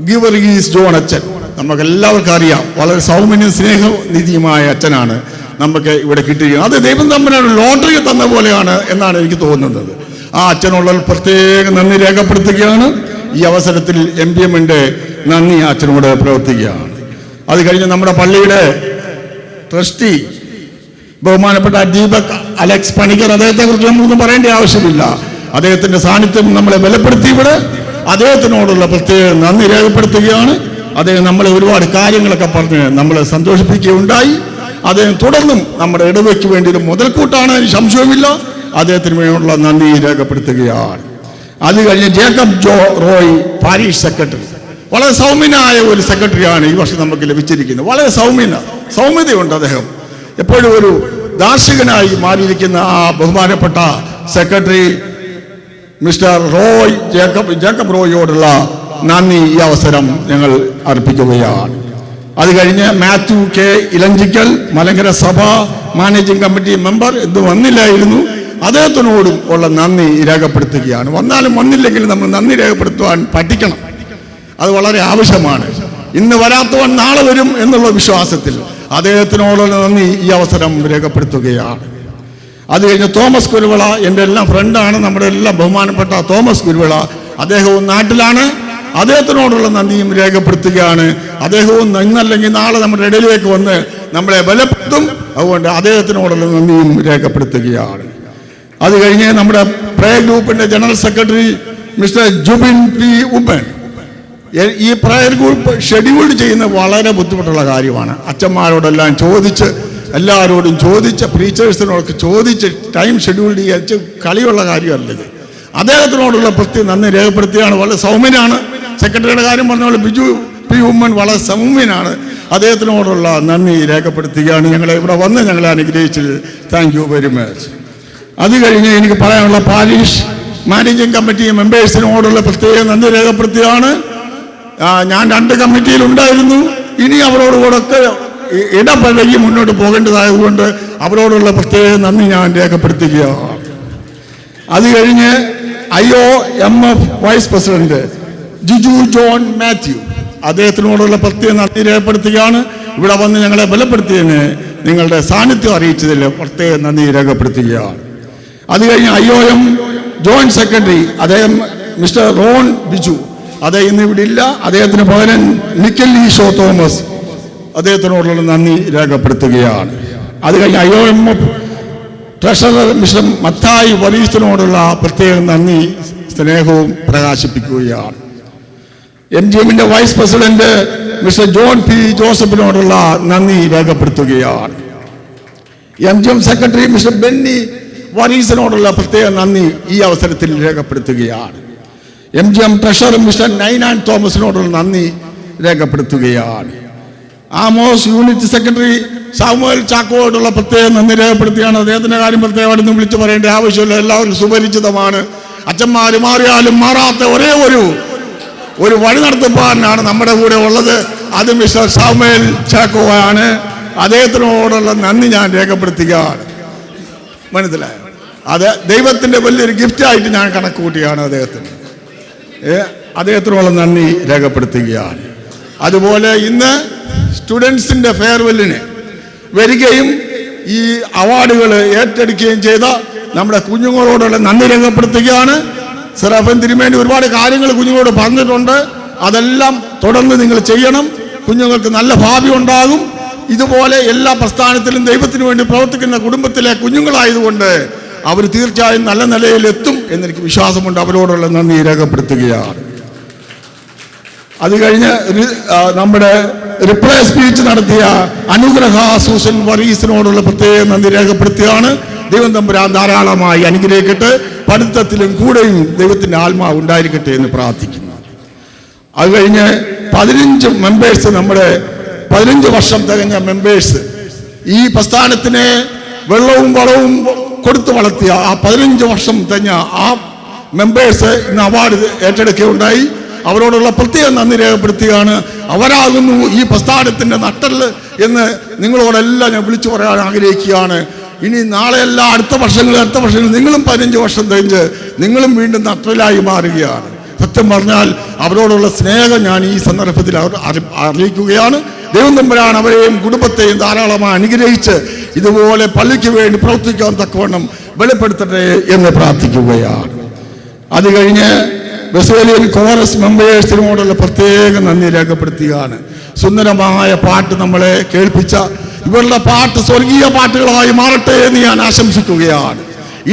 ഗീവർഗീസ് ജോൺ അച്ഛൻ, നമുക്ക് എല്ലാവർക്കും അറിയാം, വളരെ സൗമ്യനും സ്നേഹനിധിയുമായ അച്ഛനാണ് നമുക്ക് ഇവിടെ കിട്ടിയിരിക്കുന്നത്. അത് ദൈവം തമ്മിലാണ് ലോട്ടറി തന്ന പോലെയാണ് എന്നാണ് എനിക്ക് തോന്നുന്നത്. ആ അച്ഛനുള്ള പ്രത്യേക നന്ദി രേഖപ്പെടുത്തുകയാണ്. ഈ അവസരത്തിൽ MBMന്റെ നന്ദി അച്ഛനോട് പ്രവർത്തിക്കുകയാണ്. അത് കഴിഞ്ഞ് നമ്മുടെ പള്ളിയുടെ ട്രസ്റ്റി ബഹുമാനപ്പെട്ട ദീപക് അലക്സ് പണിക്കർ, അദ്ദേഹത്തെക്കുറിച്ച് നമ്മളൊന്നും പറയേണ്ട ആവശ്യമില്ല. അദ്ദേഹത്തിൻ്റെ സാന്നിധ്യം നമ്മളെ ബലപ്പെടുത്തി ഇവിടെ. അദ്ദേഹത്തിനോടുള്ള പ്രത്യേക നന്ദി രേഖപ്പെടുത്തുകയാണ്. അദ്ദേഹം നമ്മളെ ഒരുപാട് കാര്യങ്ങളൊക്കെ പറഞ്ഞ് നമ്മളെ സന്തോഷിപ്പിക്കുകയുണ്ടായി. അദ്ദേഹം തുടർന്നും നമ്മുടെ ഇടവയ്ക്ക് വേണ്ടി ഒരു മുതൽക്കൂട്ടാണ്, സംശയമില്ല. അദ്ദേഹത്തിന് വേണ്ടിയുള്ള നന്ദി രേഖപ്പെടുത്തുകയാണ്. അത് കഴിഞ്ഞ് ജേക്കബ് റോയ് പാരീഷ് സെക്രട്ടറി, വളരെ സൗമ്യനായ ഒരു സെക്രട്ടറിയാണ് ഈ വർഷം നമുക്ക് ലഭിച്ചിരിക്കുന്നത്. വളരെ സൗമ്യതയുണ്ട് അദ്ദേഹം. എപ്പോഴും ഒരു ദാർശനികനായി മാറിയിരിക്കുന്ന ആ ബഹുമാനപ്പെട്ട സെക്രട്ടറി മിസ്റ്റർ റോയ് ജേക്കബ് റോയിയോടുള്ള നന്ദി ഈ അവസരം ഞങ്ങൾ അർപ്പിക്കുകയാണ്. അത് കഴിഞ്ഞ് മാത്യു കെ ഇലഞ്ചിക്കൽ, മലങ്കര സഭ മാനേജിംഗ് കമ്മിറ്റി മെമ്പർ, ഇത് വന്നില്ലായിരുന്നു, അദ്ദേഹത്തിനോടും ഉള്ള നന്ദി രേഖപ്പെടുത്തുകയാണ്. വന്നാലും വന്നില്ലെങ്കിലും നമ്മൾ നന്ദി രേഖപ്പെടുത്തുവാൻ പഠിക്കണം, അത് വളരെ ആവശ്യമാണ്. ഇന്ന് വരാത്തവൻ നാളെ വരും എന്നുള്ള വിശ്വാസത്തിൽ അദ്ദേഹത്തിനോടുള്ള നന്ദി ഈ അവസരം രേഖപ്പെടുത്തുകയാണ്. അത് കഴിഞ്ഞ് തോമസ് കുരുവിള, എൻ്റെ എല്ലാം ഫ്രണ്ടാണ്, നമ്മുടെ എല്ലാം ബഹുമാനപ്പെട്ട തോമസ് കുരുവിള, അദ്ദേഹവും നാട്ടിലാണ്. അദ്ദേഹത്തിനോടുള്ള നന്ദിയും രേഖപ്പെടുത്തുകയാണ്. അദ്ദേഹവും ഇന്നല്ലെങ്കിൽ നാളെ നമ്മുടെ ഇടയിലേക്ക് വന്ന് നമ്മളെ ബലപ്പെടുത്തും. അതുകൊണ്ട് അദ്ദേഹത്തിനോടുള്ള നന്ദിയും രേഖപ്പെടുത്തുകയാണ്. അത് കഴിഞ്ഞ് നമ്മുടെ പ്രയർ ഗ്രൂപ്പിൻ്റെ general secretary mister Jubin P Oommen, ഈ പ്രയർ ഗ്രൂപ്പ് ഷെഡ്യൂൾഡ് ചെയ്യുന്ന വളരെ ബുദ്ധിമുട്ടുള്ള കാര്യമാണ്. അച്ഛന്മാരോടെല്ലാം ചോദിച്ച്, എല്ലാവരോടും ചോദിച്ച്, പ്രീച്ചേഴ്സിനോടൊക്കെ ചോദിച്ച് ടൈം ഷെഡ്യൂൾ ചെയ്യാൻ കളിയുള്ള കാര്യമല്ലത്. അദ്ദേഹത്തിനോടുള്ള പ്രത്യേക നന്ദി രേഖപ്പെടുത്തിയാണ്. വളരെ സൗമ്യനാണ്. സെക്രട്ടറിയുടെ കാര്യം പറഞ്ഞ പോലെ ബിജു പി ഉമ്മൻ വളരെ സൗമ്യനാണ്. അദ്ദേഹത്തിനോടുള്ള നന്ദി രേഖപ്പെടുത്തുകയാണ്. ഞങ്ങളെ ഇവിടെ വന്ന് ഞങ്ങളെ അനുഗ്രഹിച്ചത് താങ്ക് യു വെരി മച്ച്. അത് കഴിഞ്ഞ് എനിക്ക് പറയാനുള്ള പാരീഷ് മാനേജിംഗ് കമ്മിറ്റി മെമ്പേഴ്സിനോടുള്ള പ്രത്യേക നന്ദി രേഖപ്പെടുത്തുകയാണ്. ഞാൻ 2 കമ്മിറ്റിയിലുണ്ടായിരുന്നു. ഇനി അവരോടുകൂടൊക്കെ ഇടപഴകി മുന്നോട്ട് പോകേണ്ടതായതുകൊണ്ട് അവരോടുള്ള പ്രത്യേക നന്ദി ഞാൻ രേഖപ്പെടുത്തുകയാണ്. അത് കഴിഞ്ഞ് IOMF vice president Jiju John Mathew, അദ്ദേഹത്തിനോടുള്ള പ്രത്യേക നന്ദി രേഖപ്പെടുത്തുകയാണ്. ഇവിടെ വന്ന് ഞങ്ങളെ ബലപ്പെടുത്തിയതിന് നിങ്ങളുടെ സാന്നിധ്യം അറിയിച്ചതിൽ പ്രത്യേക നന്ദി രേഖപ്പെടുത്തുകയാണ്. അത് കഴിഞ്ഞ് IOM ജോയിന്റ് സെക്രട്ടറി അദ്ദേഹം മിസ്റ്റർ റോൺ ബിജു, അദ്ദേഹം ഇന്ന് ഇവിടെ ഇല്ല. അദ്ദേഹത്തിന് പകരം നിക്കൽ ഈശോ തോമസ്, അദ്ദേഹത്തിനോടുള്ള നന്ദി രേഖപ്പെടുത്തുകയാണ്. അത് കഴിഞ്ഞ് IOMF ട്രഷറർ മിസ്റ്റർ മത്തായി വരീസിനോടുള്ള പ്രത്യേക നന്ദി സ്നേഹവും പ്രകാശിപ്പിക്കുകയാണ്. MGMന്റെ vice president mister John P ജോസഫിനോടുള്ള നന്ദി രേഖപ്പെടുത്തുകയാണ്. MGM സെക്രട്ടറി മിസ്റ്റർ ബെന്നി വരീസിനോടുള്ള പ്രത്യേക നന്ദി ഈ അവസരത്തിൽ രേഖപ്പെടുത്തുകയാണ്. MGM ട്രഷറർ മിസ്റ്റർ നൈനാൻ തോമസിനോടുള്ള നന്ദി രേഖപ്പെടുത്തുകയാണ്. ആമോസ് യൂണിറ്റ് സെക്രട്ടറി സാമുവൽ ചാക്കോയോടുള്ള പ്രത്യേക നന്ദി രേഖപ്പെടുത്തുകയാണ്. അദ്ദേഹത്തിന്റെ കാര്യം പ്രത്യേകമായിട്ടൊന്നും വിളിച്ചു പറയേണ്ട ആവശ്യമില്ല, എല്ലാവർക്കും സുപരിചിതമാണ്. അച്ഛന്മാർ മാറിയാലും മാറാത്ത ഒരേ ഒരു വഴി നടത്തിപ്പാരനാണ് നമ്മുടെ കൂടെ ഉള്ളത്. അത് മിസ്റ്റർ സാമുവൽ ചാക്കോ ആണ്. അദ്ദേഹത്തിനോടുള്ള നന്ദി ഞാൻ രേഖപ്പെടുത്തുകയാണ്. മനസ്സിലായോ? അത് ദൈവത്തിന്റെ വലിയൊരു ഗിഫ്റ്റായിട്ട് ഞാൻ കണക്ക് കൂട്ടിയാണ് അദ്ദേഹത്തിനുള്ള നന്ദി രേഖപ്പെടുത്തുകയാണ്. അതുപോലെ ഇന്ന് സ്റ്റുഡൻസിന്റെ ഫെയർവെല്ലിന് വരികയും ഈ അവാർഡുകൾ ഏറ്റെടുക്കുകയും ചെയ്ത നമ്മുടെ കുഞ്ഞുങ്ങളോടുള്ള നന്ദി രേഖപ്പെടുത്തുകയാണ്. സെറാഫൻ തിരുമേനി ഒരുപാട് കാര്യങ്ങൾ കുഞ്ഞുങ്ങളോട് പറഞ്ഞിട്ടുണ്ട്. അതെല്ലാം തുടർന്ന് നിങ്ങൾ ചെയ്യണം. കുഞ്ഞുങ്ങൾക്ക് നല്ല ഭാവി ഉണ്ടാകും. ഇതുപോലെ എല്ലാ പ്രസ്ഥാനത്തിലും ദൈവത്തിന് വേണ്ടി പ്രവർത്തിക്കുന്ന കുടുംബത്തിലെ കുഞ്ഞുങ്ങളായതുകൊണ്ട് അവർ തീർച്ചയായും നല്ല നിലയിലെത്തും എന്നെനിക്ക് വിശ്വാസമുണ്ട്. അവരോടുള്ള നന്ദി രേഖപ്പെടുത്തുകയാണ്. അത് കഴിഞ്ഞ് നമ്മുടെ റിപ്ലൈ സ്പീച്ച് നടത്തിയ അനുഗ്രഹ സൂസൻ വറീസിനോടുള്ള പ്രത്യേക നന്ദി രേഖപ്പെടുത്തുകയാണ്. ദൈവം തമ്പുരാൻ ധാരാളമായി അനുഗ്രഹിക്കട്ടെ. പഠിത്തത്തിലും കൂടെയും ദൈവത്തിൻ്റെ ആത്മാവ് ഉണ്ടായിരിക്കട്ടെ എന്ന് പ്രാർത്ഥിക്കുന്നു. അത് കഴിഞ്ഞ് 15 മെമ്പേഴ്സ്, നമ്മുടെ 15 വർഷം തികഞ്ഞ മെമ്പേഴ്സ്, ഈ പ്രസ്ഥാനത്തിനെ വെള്ളവും വളവും കൊടുത്തു വളർത്തിയ ആ 15 വർഷം തികഞ്ഞ ആ മെമ്പേഴ്സ് ഇന്ന് അവാർഡ് ഏറ്റെടുക്കുകയുണ്ടായി. അവരോടുള്ള പ്രത്യേക നന്ദി രേഖപ്പെടുത്തുകയാണ്. അവരാകുന്നു ഈ പ്രസ്ഥാനത്തിൻ്റെ നട്ടെല്ല് എന്ന് നിങ്ങളോടെല്ലാം ഞാൻ വിളിച്ചു പറയാൻ ആഗ്രഹിക്കുകയാണ്. ഇനി നാളെയല്ല അടുത്ത വർഷങ്ങൾ നിങ്ങളും 15 വർഷം കഴിഞ്ഞ് നിങ്ങളും വീണ്ടും നട്ടലായി മാറുകയാണ്. സത്യം പറഞ്ഞാൽ അവരോടുള്ള സ്നേഹം ഞാൻ ഈ സന്ദർഭത്തിൽ അറിയിക്കുകയാണ്. ദൈവം തമ്പുരാൻ അവരെയും കുടുംബത്തെയും ധാരാളമായി അനുഗ്രഹിച്ച് ഇതുപോലെ പള്ളിക്ക് വേണ്ടി പ്രവർത്തിക്കാൻ തക്കവണ്ണം വെളിപ്പെടുത്തട്ടെ എന്ന് പ്രാർത്ഥിക്കുകയാണ്. അത് കഴിഞ്ഞ് ബസേലിയൻ കോറസ് മെമ്പേഴ്സിനോടുള്ള പ്രത്യേക നന്ദി രേഖപ്പെടുത്തുകയാണ്. സുന്ദരമായ പാട്ട് നമ്മളെ കേൾപ്പിച്ച ഇവരുടെ പാട്ട് സ്വർഗീയ പാട്ടുകളായി മാറട്ടെ എന്ന് ഞാൻ ആശംസിക്കുകയാണ്.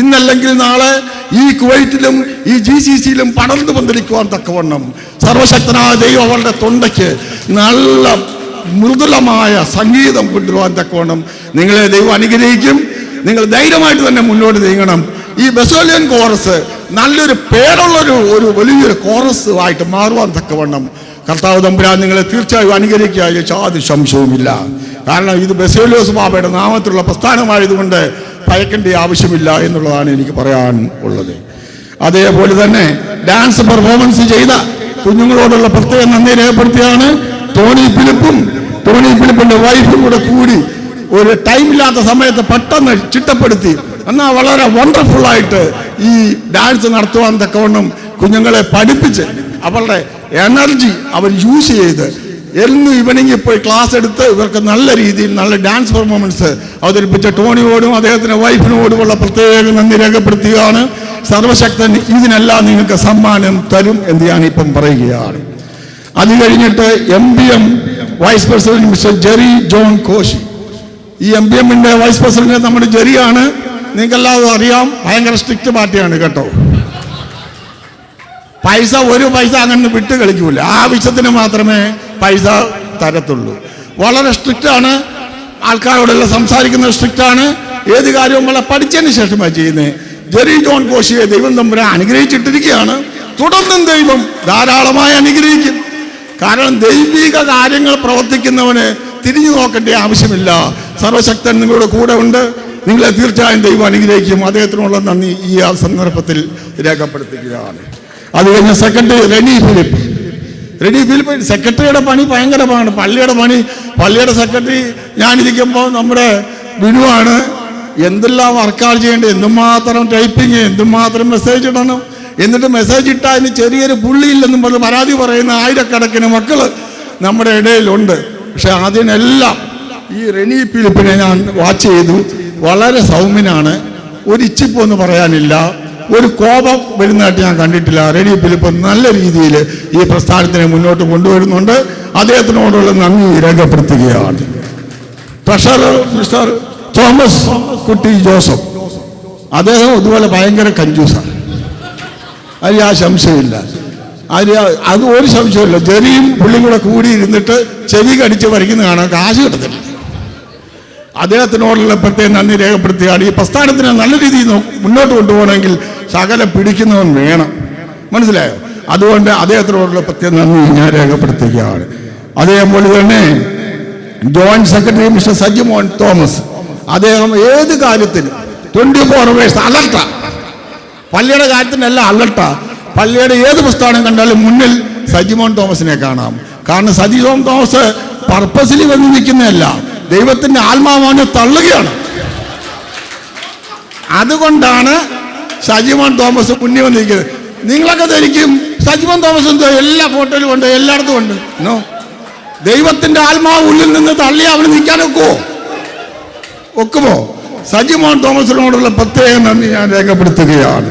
ഇന്നല്ലെങ്കിൽ നാളെ ഈ കുവൈറ്റിലും ഈ GCCയിലും പടർന്നു പന്തലിക്കുവാൻ തക്കവണ്ണം സർവശക്തനായ ദൈവം അവരുടെ തൊണ്ടയ്ക്ക് നല്ല മൃദുലമായ സംഗീതം കൊണ്ടുവരാൻ തക്കവണ്ണം നിങ്ങളെ ദൈവം അനുഗ്രഹിക്കും. നിങ്ങൾ ധൈര്യമായിട്ട് തന്നെ മുന്നോട്ട് നീങ്ങണം. ഈ ബസേലിയൻ കോറസ് നല്ലൊരു പേരുള്ളൊരു വലിയൊരു കോറസ് ആയിട്ട് മാറുവാൻ തക്കവണ്ണം കർത്താവ് തമ്പുരാൻ നിങ്ങളെ തീർച്ചയായും അനുഗ്രഹിക്കുക, യാതൊരു സംശയവുമില്ല. കാരണം ഇത് ബസേലിയോസ് ബാബയുടെ നാമത്തിലുള്ള പ്രസ്ഥാനമായതുകൊണ്ട് ഭയക്കേണ്ട ആവശ്യമില്ല എന്നുള്ളതാണ് എനിക്ക് പറയാൻ ഉള്ളത്. അതേപോലെ തന്നെ ഡാൻസ് പെർഫോമൻസ് ചെയ്ത കുഞ്ഞുങ്ങളോടുള്ള പ്രത്യേക നന്ദി രേഖപ്പെടുത്തിയാണ്. ടോണി ഫിലിപ്പിന്റെ വൈഫും കൂടി ഒരു ടൈമില്ലാത്ത സമയത്ത് പെട്ടെന്ന് ചിട്ടപ്പെടുത്തി എന്നാൽ വളരെ വണ്ടർഫുള്ളായിട്ട് ഈ ഡാൻസ് നടത്തുവാൻ തക്കവണ്ണം കുഞ്ഞുങ്ങളെ പഠിപ്പിച്ച് അവരുടെ എനർജി അവർ യൂസ് ചെയ്ത് എന്നും ഈവനിങ്ങിൽ പോയി ക്ലാസ് എടുത്ത് ഇവർക്ക് നല്ല രീതിയിൽ നല്ല ഡാൻസ് പെർഫോമൻസ് അവതരിപ്പിച്ച ടോണിയോടും അദ്ദേഹത്തിൻ്റെ വൈഫിനോടുമുള്ള പ്രത്യേക നന്ദി രേഖപ്പെടുത്തുകയാണ്. സർവശക്തൻ ഇതിനെല്ലാം നിങ്ങൾക്ക് സമ്മാനം തരും എന്ന് ഞാനിപ്പം പറയുകയാണ്. അത് കഴിഞ്ഞിട്ട് MBM vice president mister Jerry John Koshy. ഈ MBMന്റെ വൈസ് പ്രസിഡന്റ് നമ്മുടെ ജെറിയാണ്. നിങ്ങൾക്കെല്ലാവരും അറിയാം, ഭയങ്കര സ്ട്രിക്റ്റ് പാർട്ടിയാണ് കേട്ടോ. ഒരു പൈസ അങ്ങനെ വിട്ട് കളിക്കൂല. ആവശ്യത്തിന് മാത്രമേ പൈസ തരത്തുള്ളൂ. വളരെ സ്ട്രിക്റ്റാണ്. ആൾക്കാരോടെല്ലാം സംസാരിക്കുന്നത് സ്ട്രിക്റ്റാണ്. ഏത് കാര്യവും നമ്മളെ പഠിച്ചതിന് ശേഷമാണ് ചെയ്യുന്നത്. ജെറി ജോൺ കോശിയെ ദൈവം തമ്പുരാൻ അനുഗ്രഹിച്ചിട്ടിരിക്കുകയാണ്. തുടർന്നും ദൈവം ധാരാളമായി അനുഗ്രഹിക്കും. കാരണം ദൈവിക കാര്യങ്ങൾ പ്രവർത്തിക്കുന്നവന് തിരിഞ്ഞു നോക്കേണ്ട ആവശ്യമില്ല. സർവശക്തൻ നിങ്ങളുടെ കൂടെ ഉണ്ട്. നിങ്ങളെ തീർച്ചയായും ദൈവം അനുഗ്രഹിക്കും. അദ്ദേഹത്തിനുള്ള നന്ദി ഈ സന്ദർഭത്തിൽ രേഖപ്പെടുത്തുകയാണ്. അത് കഴിഞ്ഞ സെക്രട്ടറി റെനി ഫിലിപ്പ് സെക്രട്ടറിയുടെ പണി ഭയങ്കരമാണ്. പള്ളിയുടെ സെക്രട്ടറി ഞാനിരിക്കുമ്പോൾ നമ്മുടെ ബിനുവാണ്. എന്തെല്ലാം വർക്കാണ് ചെയ്യേണ്ടത്, എന്തുമാത്രം ടൈപ്പിങ്, എന്തുമാത്രം മെസ്സേജ് ഇടണം. എന്നിട്ട് മെസ്സേജ് ഇട്ടാൽ അതിന് ചെറിയൊരു പുള്ളിയില്ലെന്നും പറഞ്ഞ് പരാതി പറയുന്ന ആയിരക്കണക്കിന് മക്കൾ നമ്മുടെ ഇടയിലുണ്ട്. പക്ഷെ അതിനെല്ലാം ഈ റെനി ഫിലിപ്പിനെ ഞാൻ വാച്ച് ചെയ്തു. വളരെ സൗമ്യനാണ്. ഒരു ഇച്ചിപ്പൊന്നും പറയാനില്ല, ഒരു കോപം വരുന്നതായിട്ട് ഞാൻ കണ്ടിട്ടില്ല. റെനി ഫിലിപ്പ് നല്ല രീതിയിൽ ഈ പ്രസ്ഥാനത്തിനെ മുന്നോട്ട് കൊണ്ടുവരുന്നുണ്ട്. അദ്ദേഹത്തിനോടുള്ള നന്ദി രേഖപ്പെടുത്തുകയാണ്. ട്രഷറർ മിസ്റ്റർ തോമസ് കുട്ടി ജോസഫ്, അദ്ദേഹം ഇതുപോലെ ഭയങ്കര കഞ്ചൂസാണ്. അതിൽ ആ സംശയമില്ല. അത് ഒരു സംശയമില്ല. ജെറിയും പുള്ളിയും കൂടി ഇരുന്നിട്ട് ചെവി കടിച്ച് വരയ്ക്കുന്ന കാണാൻ കാശ് കിട്ടത്തില്ല. അദ്ദേഹത്തിനോടുള്ള പ്രത്യേകം നന്ദി രേഖപ്പെടുത്തുകയാണ്. ഈ പ്രസ്ഥാനത്തിനെ നല്ല രീതിയിൽ മുന്നോട്ട് കൊണ്ടുപോകണമെങ്കിൽ ശകലം പിടിക്കുന്നവൻ വേണം, മനസ്സിലായോ? അതുകൊണ്ട് അദ്ദേഹത്തിനോടുള്ള പ്രത്യേക നന്ദി ഞാൻ രേഖപ്പെടുത്തുകയാണ്. അതേപോലെ തന്നെ joint secretary mister Sajimon Thomas, അദ്ദേഹം ഏത് കാര്യത്തിനും 24 hours അലർട്ടാ. പള്ളിയുടെ കാര്യത്തിനല്ല അലർട്ടാ. പള്ളിയുടെ ഏത് പുസ്തകം കണ്ടാലും മുന്നിൽ സജിമോൻ തോമസിനെ കാണാം. കാരണം സജിമോൻ തോമസ് പർപ്പസിൽ വന്ന് നിൽക്കുന്നതല്ല, ദൈവത്തിന്റെ ആത്മാവിനെ തള്ളുകയാണ്. അതുകൊണ്ടാണ് സജിമോൻ തോമസ് മുന്നിൽ വന്നിരിക്കുന്നത്. നിങ്ങളൊക്കെ ധരിക്കും സജിമോൻ തോമസ് എന്തോ എല്ലാ ഫോട്ടോയിലും ഉണ്ട്, എല്ലായിടത്തും ഉണ്ട്. നോ, ദൈവത്തിന്റെ ആത്മാവ് ഉള്ളിൽ നിന്ന് തള്ളി അവന് നിൽക്കാൻ ഒക്കുമോ? സജിമോൻ തോമസിനോടുള്ള പ്രത്യേക നന്ദി ഞാൻ രേഖപ്പെടുത്തുകയാണ്.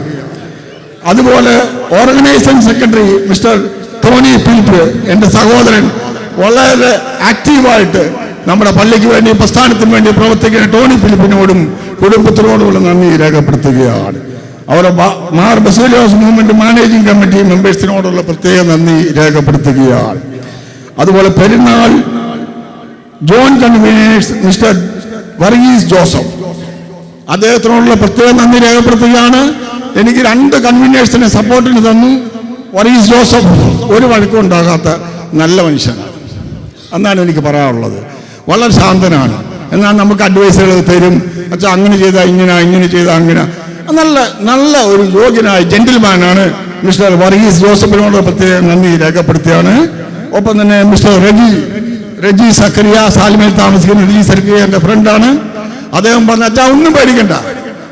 അതുപോലെ organising secretary mister Tony Philip, എൻ്റെ സഹോദരൻ, വളരെ ആക്റ്റീവായിട്ട് നമ്മുടെ പള്ളിക്ക് വേണ്ടി പ്രസ്ഥാനത്തിന് വേണ്ടി പ്രവർത്തിക്കുന്ന ടോണി ഫിലിപ്പിനോടും കുടുംബത്തിനോടുമുള്ള നന്ദി രേഖപ്പെടുത്തുകയാണ്. അവരുടെ Mar Baselios movement managing committee മെമ്പേഴ്സിനോടുള്ള പ്രത്യേക നന്ദി രേഖപ്പെടുത്തുകയാണ്. അതുപോലെ പെരുന്നാൾ John conveners mister Varghese Joseph, അദ്ദേഹത്തിനോടുള്ള പ്രത്യേക നന്ദി രേഖപ്പെടുത്തുകയാണ്. എനിക്ക് 2 കൺവീനേഴ്സിനെ സപ്പോർട്ടിന് തന്നു. വർഗീസ് ജോസഫ് ഒരു വഴക്കം ഉണ്ടാകാത്ത നല്ല മനുഷ്യനാണ് എന്നാണ് എനിക്ക് പറയാനുള്ളത്. വളരെ ശാന്തനാണ്. എന്നാൽ നമുക്ക് അഡ്വൈസുകൾ തരും. അച്ഛാ അങ്ങനെ ചെയ്താൽ ഇങ്ങനെ ചെയ്താൽ അങ്ങനെ. നല്ല ഒരു യോഗ്യനായ ജെന്റിൽമാനാണ് മിസ്റ്റർ വർഗീസ് ജോസഫിനോട് പ്രത്യേക നന്ദി രേഖപ്പെടുത്തിയാണ്. ഒപ്പം തന്നെ മിസ്റ്റർ റെജി സക്കറിയ, സാലിമേൽ താമസിക്കുന്ന റെജി സക്കറിയ എൻ്റെ ഫ്രണ്ടാണ്. അദ്ദേഹം പറഞ്ഞ അച്ഛാ ഒന്നും പേടിക്കണ്ട,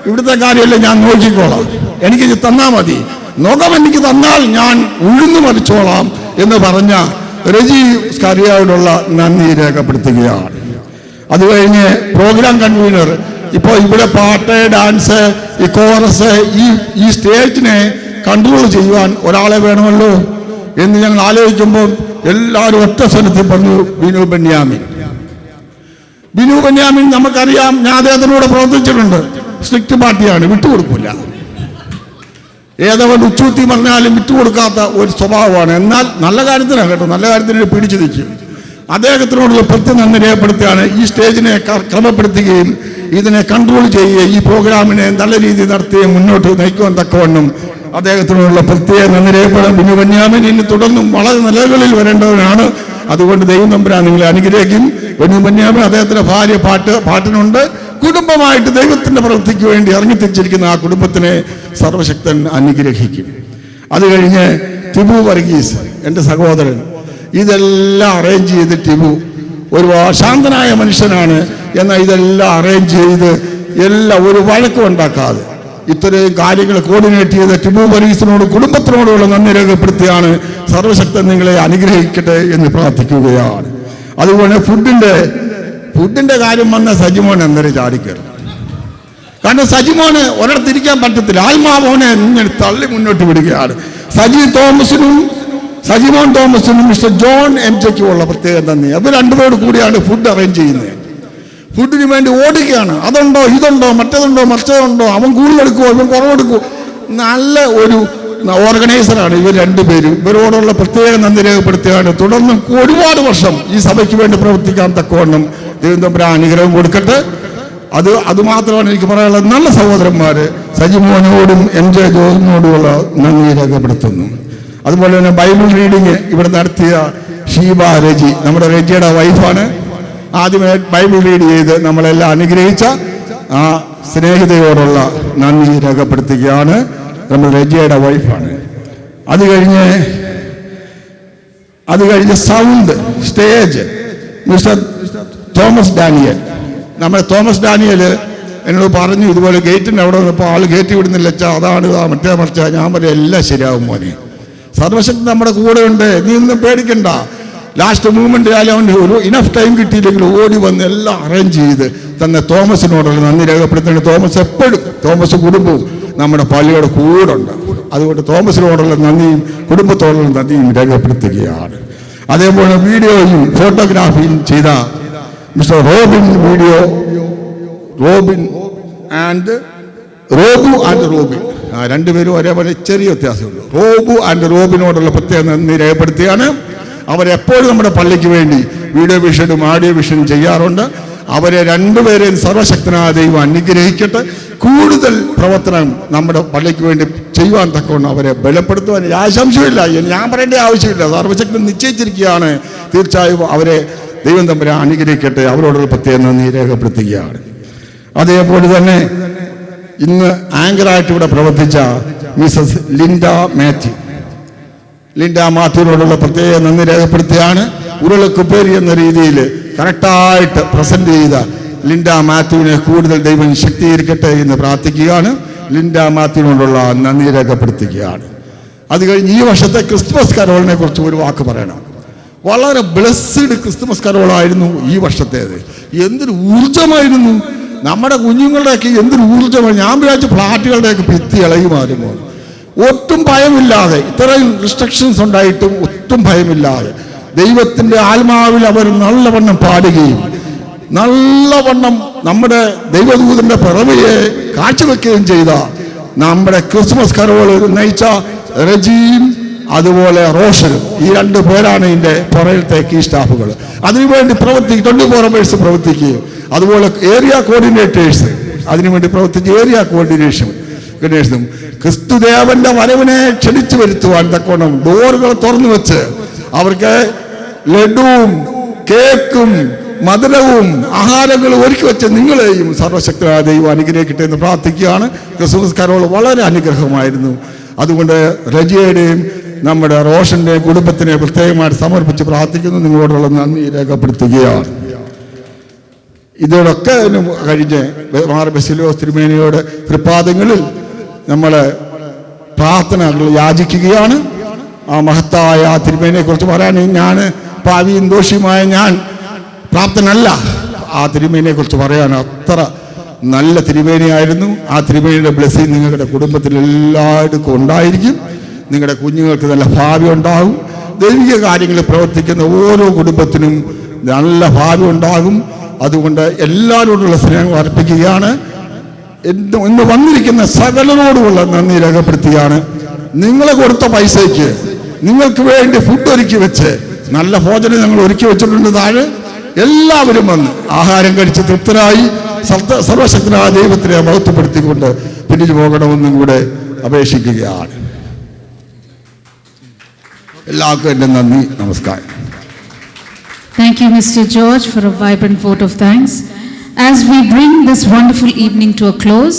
ഇവിടുത്തെ കാര്യമല്ലേ ഞാൻ നോക്കിക്കോളാം, എനിക്കിത് തന്നാൽ മതി, നോക്കാം എനിക്ക് തന്നാൽ ഞാൻ ഉഴുന്നു മരിച്ചോളാം എന്ന് പറഞ്ഞ റെജി സ്കറിയയോടുള്ള നന്ദി രേഖപ്പെടുത്തുകയാണ്. അത് കഴിഞ്ഞ് പ്രോഗ്രാം കൺവീനർ, ഇപ്പോൾ ഇവിടെ പാട്ട്, ഡാൻസ്, ഈ കോറസ്, ഈ സ്റ്റേജിനെ കൺട്രോൾ ചെയ്യുവാൻ ഒരാളെ വേണമല്ലോ എന്ന് ഞങ്ങൾ ആലോചിക്കുമ്പോൾ എല്ലാവരും ഒറ്റ സ്ഥലത്തിൽ പറഞ്ഞു ബിനു ബെന്യാമിൻ. നമുക്കറിയാം, ഞാൻ അദ്ദേഹത്തിനൂടെ പ്രവർത്തിച്ചിട്ടുണ്ട്. സ്ട്രിക്റ്റ് പാർട്ടിയാണ്, വിട്ടുകൊടുക്കില്ല. ഏതവൻ ഉച്ചൂത്തി പറഞ്ഞാലും വിട്ടുകൊടുക്കാത്ത ഒരു സ്വഭാവമാണ്. എന്നാൽ നല്ല കാര്യത്തിനാണ് കേട്ടോ, നല്ല കാര്യത്തിന് പിടിച്ചു നിൽക്കും. അദ്ദേഹത്തിനോടുള്ള പ്രത്യേക നന്ദി രേഖപ്പെടുത്തുകയാണ്. ഈ സ്റ്റേജിനെ ക്രമപ്പെടുത്തുകയും ഇതിനെ കൺട്രോൾ ചെയ്യുകയും ഈ പ്രോഗ്രാമിനെ നല്ല രീതിയിൽ നടത്തുകയും മുന്നോട്ട് നയിക്കുവാൻ തക്കവണ്ണം അദ്ദേഹത്തിനോടുള്ള പ്രത്യേക നന്ദി രേഖപ്പെടാൻ ബിനു ബെന്യാമിൻ ഇനി തുടർന്നും വളരെ നിലകളിൽ വരേണ്ടവനാണ്. അതുകൊണ്ട് ദൈവം തമ്പുരാൻ നിങ്ങളെ അനുഗ്രഹിക്കും. ബിനു ബെന്യാമിൻ അദ്ദേഹത്തിന്റെ ഭാര്യ പാട്ടിനുണ്ട്. കുടുംബമായിട്ട് ദൈവത്തിന്റെ പ്രവൃത്തിക്ക് വേണ്ടി ഇറങ്ങിത്തിരിച്ചിരിക്കുന്ന ആ കുടുംബത്തിനെ സർവശക്തൻ അനുഗ്രഹിക്കും. അത് കഴിഞ്ഞ് ടിബു വർഗീസ്, എൻ്റെ സഹോദരൻ, ഇതെല്ലാം അറേഞ്ച് ചെയ്ത് ടിബു ഒരു ശാന്തനായ മനുഷ്യനാണ്. എന്നാൽ ഇതെല്ലാം അറേഞ്ച് ചെയ്ത് എല്ലാം ഒരു വഴക്കം ഉണ്ടാക്കാതെ ഇത്രയും കാര്യങ്ങൾ കോർഡിനേറ്റ് ചെയ്ത് ടിബു വർഗീസിനോട് കുടുംബത്തിനോടുള്ള നന്ദി രേഖപ്പെടുത്തിയാണ്. സർവശക്തൻ നിങ്ങളെ അനുഗ്രഹിക്കട്ടെ എന്ന് പ്രാർത്ഥിക്കുകയാണ്. അതുപോലെ ഫുഡിന്റെ കാര്യം വന്ന സജിമോൻ എന്നേരം ചാടിക്കയറും. കാരണം സജിമോന് ഒരിടത്തിരിക്കാൻ പറ്റത്തില്ല. ആത്മാവോനെ ഇങ്ങനെ തള്ളി മുന്നോട്ട് വിടുകയാണ്. സജിമോൻ തോമസിനും മിസ്റ്റർ ജോൺ MJയ്ക്കും ഉള്ള പ്രത്യേക നന്ദി. അവർ രണ്ടുപേരോട് കൂടിയാണ് ഫുഡ് അറേഞ്ച് ചെയ്യുന്നത്. ഫുഡിന് വേണ്ടി ഓടുകയാണ്. അതുണ്ടോ, ഇതുണ്ടോ, മറ്റേതുണ്ടോ, അവൻ കൂടുതലെടുക്കുമോ, ഇവൻ കുറവെടുക്കുമോ. നല്ല ഒരു ഓർഗനൈസറാണ് ഇവർ രണ്ടുപേരും. ഇവരോടുള്ള പ്രത്യേക നന്ദി രേഖപ്പെടുത്തുകയാണ്. തുടർന്ന് ഒരുപാട് വർഷം ഈ സഭയ്ക്ക് വേണ്ടി പ്രവർത്തിക്കാൻ തക്കവണ്ണം ദൈവം തമ്പുരാൻ അനുഗ്രഹം കൊടുക്കട്ടെ. അതുമാത്രമാണ് എനിക്ക് പറയാനുള്ളത്. നല്ല സഹോദരന്മാര് സജിമോനോടും MJ ജോസിനോടുമുള്ള നന്ദി രേഖപ്പെടുത്തുന്നു. അതുപോലെ തന്നെ ബൈബിൾ റീഡിങ് ഇവിടെ നടത്തിയ ഷീബ റെജി, നമ്മുടെ റെജിയുടെ വൈഫാണ്. ആദ്യമേ ബൈബിൾ റീഡ് ചെയ്ത് നമ്മളെല്ലാം അനുഗ്രഹിച്ച ആ സ്നേഹിതയോടുള്ള നന്ദി രേഖപ്പെടുത്തുകയാണ്. നമ്മൾ റെജിയുടെ വൈഫാണ്. അത് കഴിഞ്ഞ് sound stage mister Thomas Daniel. നമ്മുടെ തോമസ് ഡാനിയൽ എന്നോട് പറഞ്ഞു, ഇതുപോലെ ഗേറ്റിൻ്റെ അവിടെ വന്നപ്പോൾ ആൾ ഗേറ്റ് വിടുന്നില്ല അച്ഛാ, അതാണ് മറ്റേ മറിച്ചാ. ഞാൻ പറയാം എല്ലാം ശരിയാവും മോനെ, സർവശക്തി നമ്മുടെ കൂടെ ഉണ്ട്, നീ ഒന്നും പേടിക്കണ്ട. ലാസ്റ്റ് മൂവ്മെൻറ്റിലായാലും അവന് ഒരു ഇനഫ് ടൈം കിട്ടിയില്ലെങ്കിൽ ഓടി വന്ന് എല്ലാം അറേഞ്ച് ചെയ്ത് തന്നെ തോമസിനോടുള്ള നന്ദി രേഖപ്പെടുത്തേണ്ട. തോമസ് എപ്പോഴും, തോമസ് കുടുംബവും നമ്മുടെ പള്ളിയുടെ കൂടെ ഉണ്ട്. അതുകൊണ്ട് തോമസിനോടുള്ള നന്ദിയും കുടുംബത്തോടുള്ള നന്ദിയും രേഖപ്പെടുത്തുകയാണ്. അതേപോലെ വീഡിയോയും ഫോട്ടോഗ്രാഫിയും ചെയ്ത മിസ്റ്റർ റോബു ആൻഡ് റോബിൻ, രണ്ടുപേരും ഒരേപോലെ ചെറിയ വ്യത്യാസമുള്ളൂ. റോബു ആൻഡ് റോബിനോടുള്ള പ്രത്യേക നന്ദി രേഖപ്പെടുത്തുകയാണ്. അവരെപ്പോഴും നമ്മുടെ പള്ളിക്ക് വേണ്ടി വീഡിയോ വിഷനും ആഡിയോ വിഷനും ചെയ്യാറുണ്ട്. അവരെ രണ്ടുപേരെയും സർവശക്തനായ ദൈവം അനുഗ്രഹിക്കട്ടെ. കൂടുതൽ പ്രവർത്തനം നമ്മുടെ പള്ളിക്ക് വേണ്ടി ചെയ്യുവാൻ തക്കവണ്ണം അവരെ ബലപ്പെടുത്തുവാൻ ആശംസയില്ല, ഞാൻ പറയേണ്ട ആവശ്യമില്ല. സർവശക്തൻ നിശ്ചയിച്ചിരിക്കുകയാണ്. തീർച്ചയായും അവരെ ദൈവം തമ്പുരാൻ അനുഗ്രഹിക്കട്ടെ. അവരോടുള്ള പ്രത്യേക നന്ദി രേഖപ്പെടുത്തുകയാണ്. അതേപോലെ തന്നെ ഇന്ന് ആങ്കറായിട്ട് ഇവിടെ പ്രവർത്തിച്ച മിസസ് ലിൻഡ മാത്യുവിനോടുള്ള പ്രത്യേക നന്ദി രേഖപ്പെടുത്തുകയാണ്. ഉരുളക്കുപ്പേരി എന്ന രീതിയിൽ കറക്റ്റായിട്ട് പ്രസന്റ് ചെയ്ത ലിൻഡ മാത്യുവിനെ കൂടുതൽ ദൈവം ശക്തീകരിക്കട്ടെ എന്ന് പ്രാർത്ഥിക്കുകയാണ്. ലിൻഡ മാത്യുവിനോടുള്ള നന്ദി രേഖപ്പെടുത്തുകയാണ്. അത് കഴിഞ്ഞ് ഈ വർഷത്തെ ക്രിസ്മസ് കരോളിനെ കുറിച്ച് ഒരു വാക്ക് പറയണം. വളരെ ബ്ലെസ്ഡ് ക്രിസ്മസ് കരോളായിരുന്നു ഈ വർഷത്തേത്. എന്തൊരു ഊർജമായിരുന്നു നമ്മുടെ കുഞ്ഞുങ്ങളുടെയൊക്കെ, എന്തൊരു ഊർജ്ജമാണ്. ഞാൻ വിചാരിച്ച ഫ്ലാറ്റുകളുടെയൊക്കെ ഭിത്തി ഇളകി മാറുമോ. ഒട്ടും ഭയമില്ലാതെ, ഇത്രയും റിസ്ട്രിക്ഷൻസ് ഉണ്ടായിട്ടും ഒട്ടും ഭയമില്ലാതെ ദൈവത്തിൻ്റെ ആത്മാവിൽ അവർ നല്ലവണ്ണം പാടുകയും നല്ലവണ്ണം നമ്മുടെ ദൈവദൂതന്റെ പിറവിയെ കാഴ്ചവെക്കുകയും ചെയ്ത നമ്മുടെ ക്രിസ്മസ് കരോൾ നയിച്ച റെജിയും അതുപോലെ റോഷനും, ഈ രണ്ടു പേരാണ് ഇതിൻ്റെ പുറയിലത്തെ കീ സ്റ്റാഫുകൾ. അതിനുവേണ്ടി 24 hours പ്രവർത്തിക്കുകയും അതുപോലെ ഏരിയ കോർഡിനേറ്റേഴ്സ് അതിനുവേണ്ടി പ്രവർത്തിച്ച് ഏരിയ കോർഡിനേഷനും ക്രിസ്തുദേവന്റെ വരവിനെ ക്ഷണിച്ചു വരുത്തുവാൻ തക്കോണം ഡോറുകൾ തുറന്നു വെച്ച് അവർക്ക് ലഡുവും കേക്കും മധുരവും ആഹാരങ്ങളും ഒരുക്കി വെച്ച് നിങ്ങളെയും സർവശക്തനായ ദൈവം അനുഗ്രഹിക്കട്ടെ എന്ന് പ്രാർത്ഥിക്കുകയാണ്. ക്രിസ്മസ് കരോൾ വളരെ അനുഗ്രഹമായിരുന്നു. അതുകൊണ്ട് റജിയുടെയും നമ്മുടെ റോഷന്റെ കുടുംബത്തിനെ പ്രത്യേകമായിട്ട് സമർപ്പിച്ച് പ്രാർത്ഥിക്കുന്നു. നിങ്ങളോടുള്ള നന്ദി രേഖപ്പെടുത്തുകയാണ്. ഇതോടൊക്കെ കഴിഞ്ഞ് മാർ ബസേലിയോസ് തിരുമേനിയുടെ തൃപ്പാദങ്ങളിൽ നമ്മൾ പ്രാർത്ഥനകൾ യാചിക്കുകയാണ്. ആ മഹത്തായ തിരുമേനിയെ കുറിച്ച് പറയാൻ ഞാൻ പാവിയും ദോഷിയുമായ ഞാൻ പ്രാപ്തനല്ല. ആ തിരുമേനിയെ കുറിച്ച് പറയാൻ അത്ര നല്ല തിരുമേനിയായിരുന്നു. ആ തിരുമേനിയുടെ ബ്ലെസ്സിങ് നിങ്ങളുടെ കുടുംബത്തിൽ എല്ലാവർക്കും ഉണ്ടായിരിക്കും. നിങ്ങളുടെ കുഞ്ഞുങ്ങൾക്ക് നല്ല ഭാവി ഉണ്ടാകും. ദൈവിക കാര്യങ്ങളിൽ പ്രവർത്തിക്കുന്ന ഓരോ കുടുംബത്തിനും നല്ല ഭാവി ഉണ്ടാകും. അതുകൊണ്ട് എല്ലാവരോടുള്ള സ്നേഹം അർപ്പിക്കുകയാണ്. ഇന്ന് വന്നിരിക്കുന്ന സകലരോടുമുള്ള നന്ദി രേഖപ്പെടുത്തുകയാണ്. നിങ്ങളെ കൊടുത്ത പൈസയ്ക്ക് നിങ്ങൾക്ക് വേണ്ടി ഫുഡ് ഒരുക്കി വെച്ച് നല്ല ഭോജനം ഞങ്ങൾ ഒരുക്കി വെച്ചിട്ടുണ്ട്. താഴെ എല്ലാവരും വന്ന് ആഹാരം കഴിച്ച് തൃപ്തരായി സർവശക്തനായ ദൈവത്തിനെ മഹത്വപ്പെടുത്തിക്കൊണ്ട് പിരിഞ്ഞു പോകണമെന്നും കൂടെ അപേക്ഷിക്കുകയാണ്. എല്ലാവർക്കും എൻ്റെ നന്ദി, നമസ്കാരം. Thank you, Mr. George, for a vibrant vote of thanks. As we bring this wonderful evening to a close,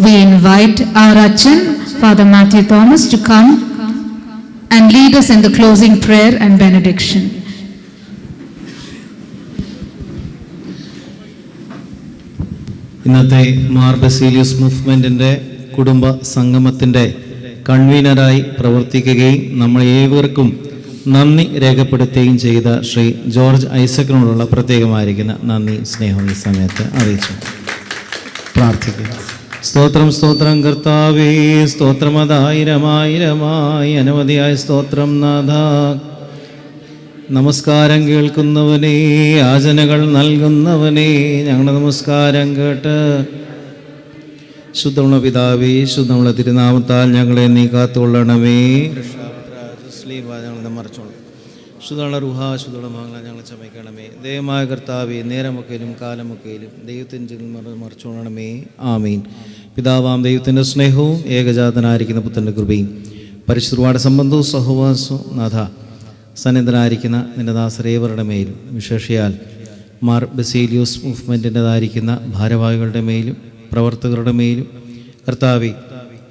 we invite our Achan, Father Matthew Thomas, to come and lead us in the closing prayer and benediction. ഇന്നത്തെ മാർ ബസേലിയോസ് മൂവ്മെൻറ്റിൻ്റെ കുടുംബ സംഗമത്തിൻ്റെ കൺവീനറായി പ്രവർത്തിക്കുകയും നമ്മൾ ഏവർക്കും നന്ദി രേഖപ്പെടുത്തുകയും ചെയ്ത Shri George ഐസക്കിനോടുള്ള പ്രത്യേകമായിരിക്കുന്ന നന്ദി സ്നേഹം ഈ സമയത്ത് അറിയിച്ചു പ്രാർത്ഥിക്കുക. സ്തോത്രം സ്തോത്രം കർത്താവേ, സ്തോത്രം അതായിരമായിരമായി അനവധിയായ സ്തോത്രം നാഥ. നമസ്കാരം കേൾക്കുന്നവനേ, യാചനകൾ നൽകുന്നവനേ, ഞങ്ങളുടെ നമസ്കാരം കേട്ട് ശുദ്ധമുള്ള പിതാവേ, ശുദ്ധമുള്ള തിരുനാമത്താൽ ഞങ്ങളെ നീ കാത്തുകൊള്ളണമേ. ഞങ്ങളെ മറച്ചോളൂ. ശുദ്ധമുള്ള റുഹ, ശുദ്ധമുള്ള മംഗള ഞങ്ങളെ ചമയ്ക്കണമേ. ദൈവമായ കർത്താവേ, നേരമൊക്കെയിലും കാലമൊക്കെയിലും ദൈവത്തിൻ്റെ മറച്ചോളണമേ. ആമീൻ. പിതാവാം ദൈവത്തിൻ്റെ സ്നേഹവും ഏകജാതനായിരിക്കുന്ന പുത്രൻ്റെ കൃപയും പരിശുദ്ധ സംബന്ധവും സഹവാസവും നാഥ സന്നിധനായിരിക്കുന്ന നിൻ്റെ ദാസരേവരുടെ മേലും വിശേഷിയാൽ മാർ ബസേലിയോസ് മൂവ്മെൻറ്റിൻ്റെതായിരിക്കുന്ന ഭാരവാഹികളുടെ മേലും പ്രവർത്തകരുടെ മേലും കർത്താവെ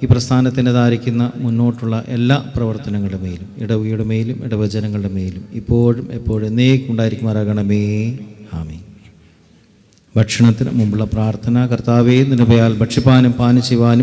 ഈ പ്രസ്ഥാനത്തിൻ്റെതായിരിക്കുന്ന മുന്നോട്ടുള്ള എല്ലാ പ്രവർത്തനങ്ങളുടെ മേലും ഇടവകയുടെ മേലും ഇടവജനങ്ങളുടെ മേലും ഇപ്പോഴും എപ്പോഴും എന്നേക്കുണ്ടായിരിക്കുമാറാകണമേ. ആമേൻ. ഭക്ഷണത്തിന് മുമ്പുള്ള പ്രാർത്ഥന. കർത്താവേ, നിന്റെ പേരാൽ ഭക്ഷിപ്പാനും പാനം ചെയ്യുവാനും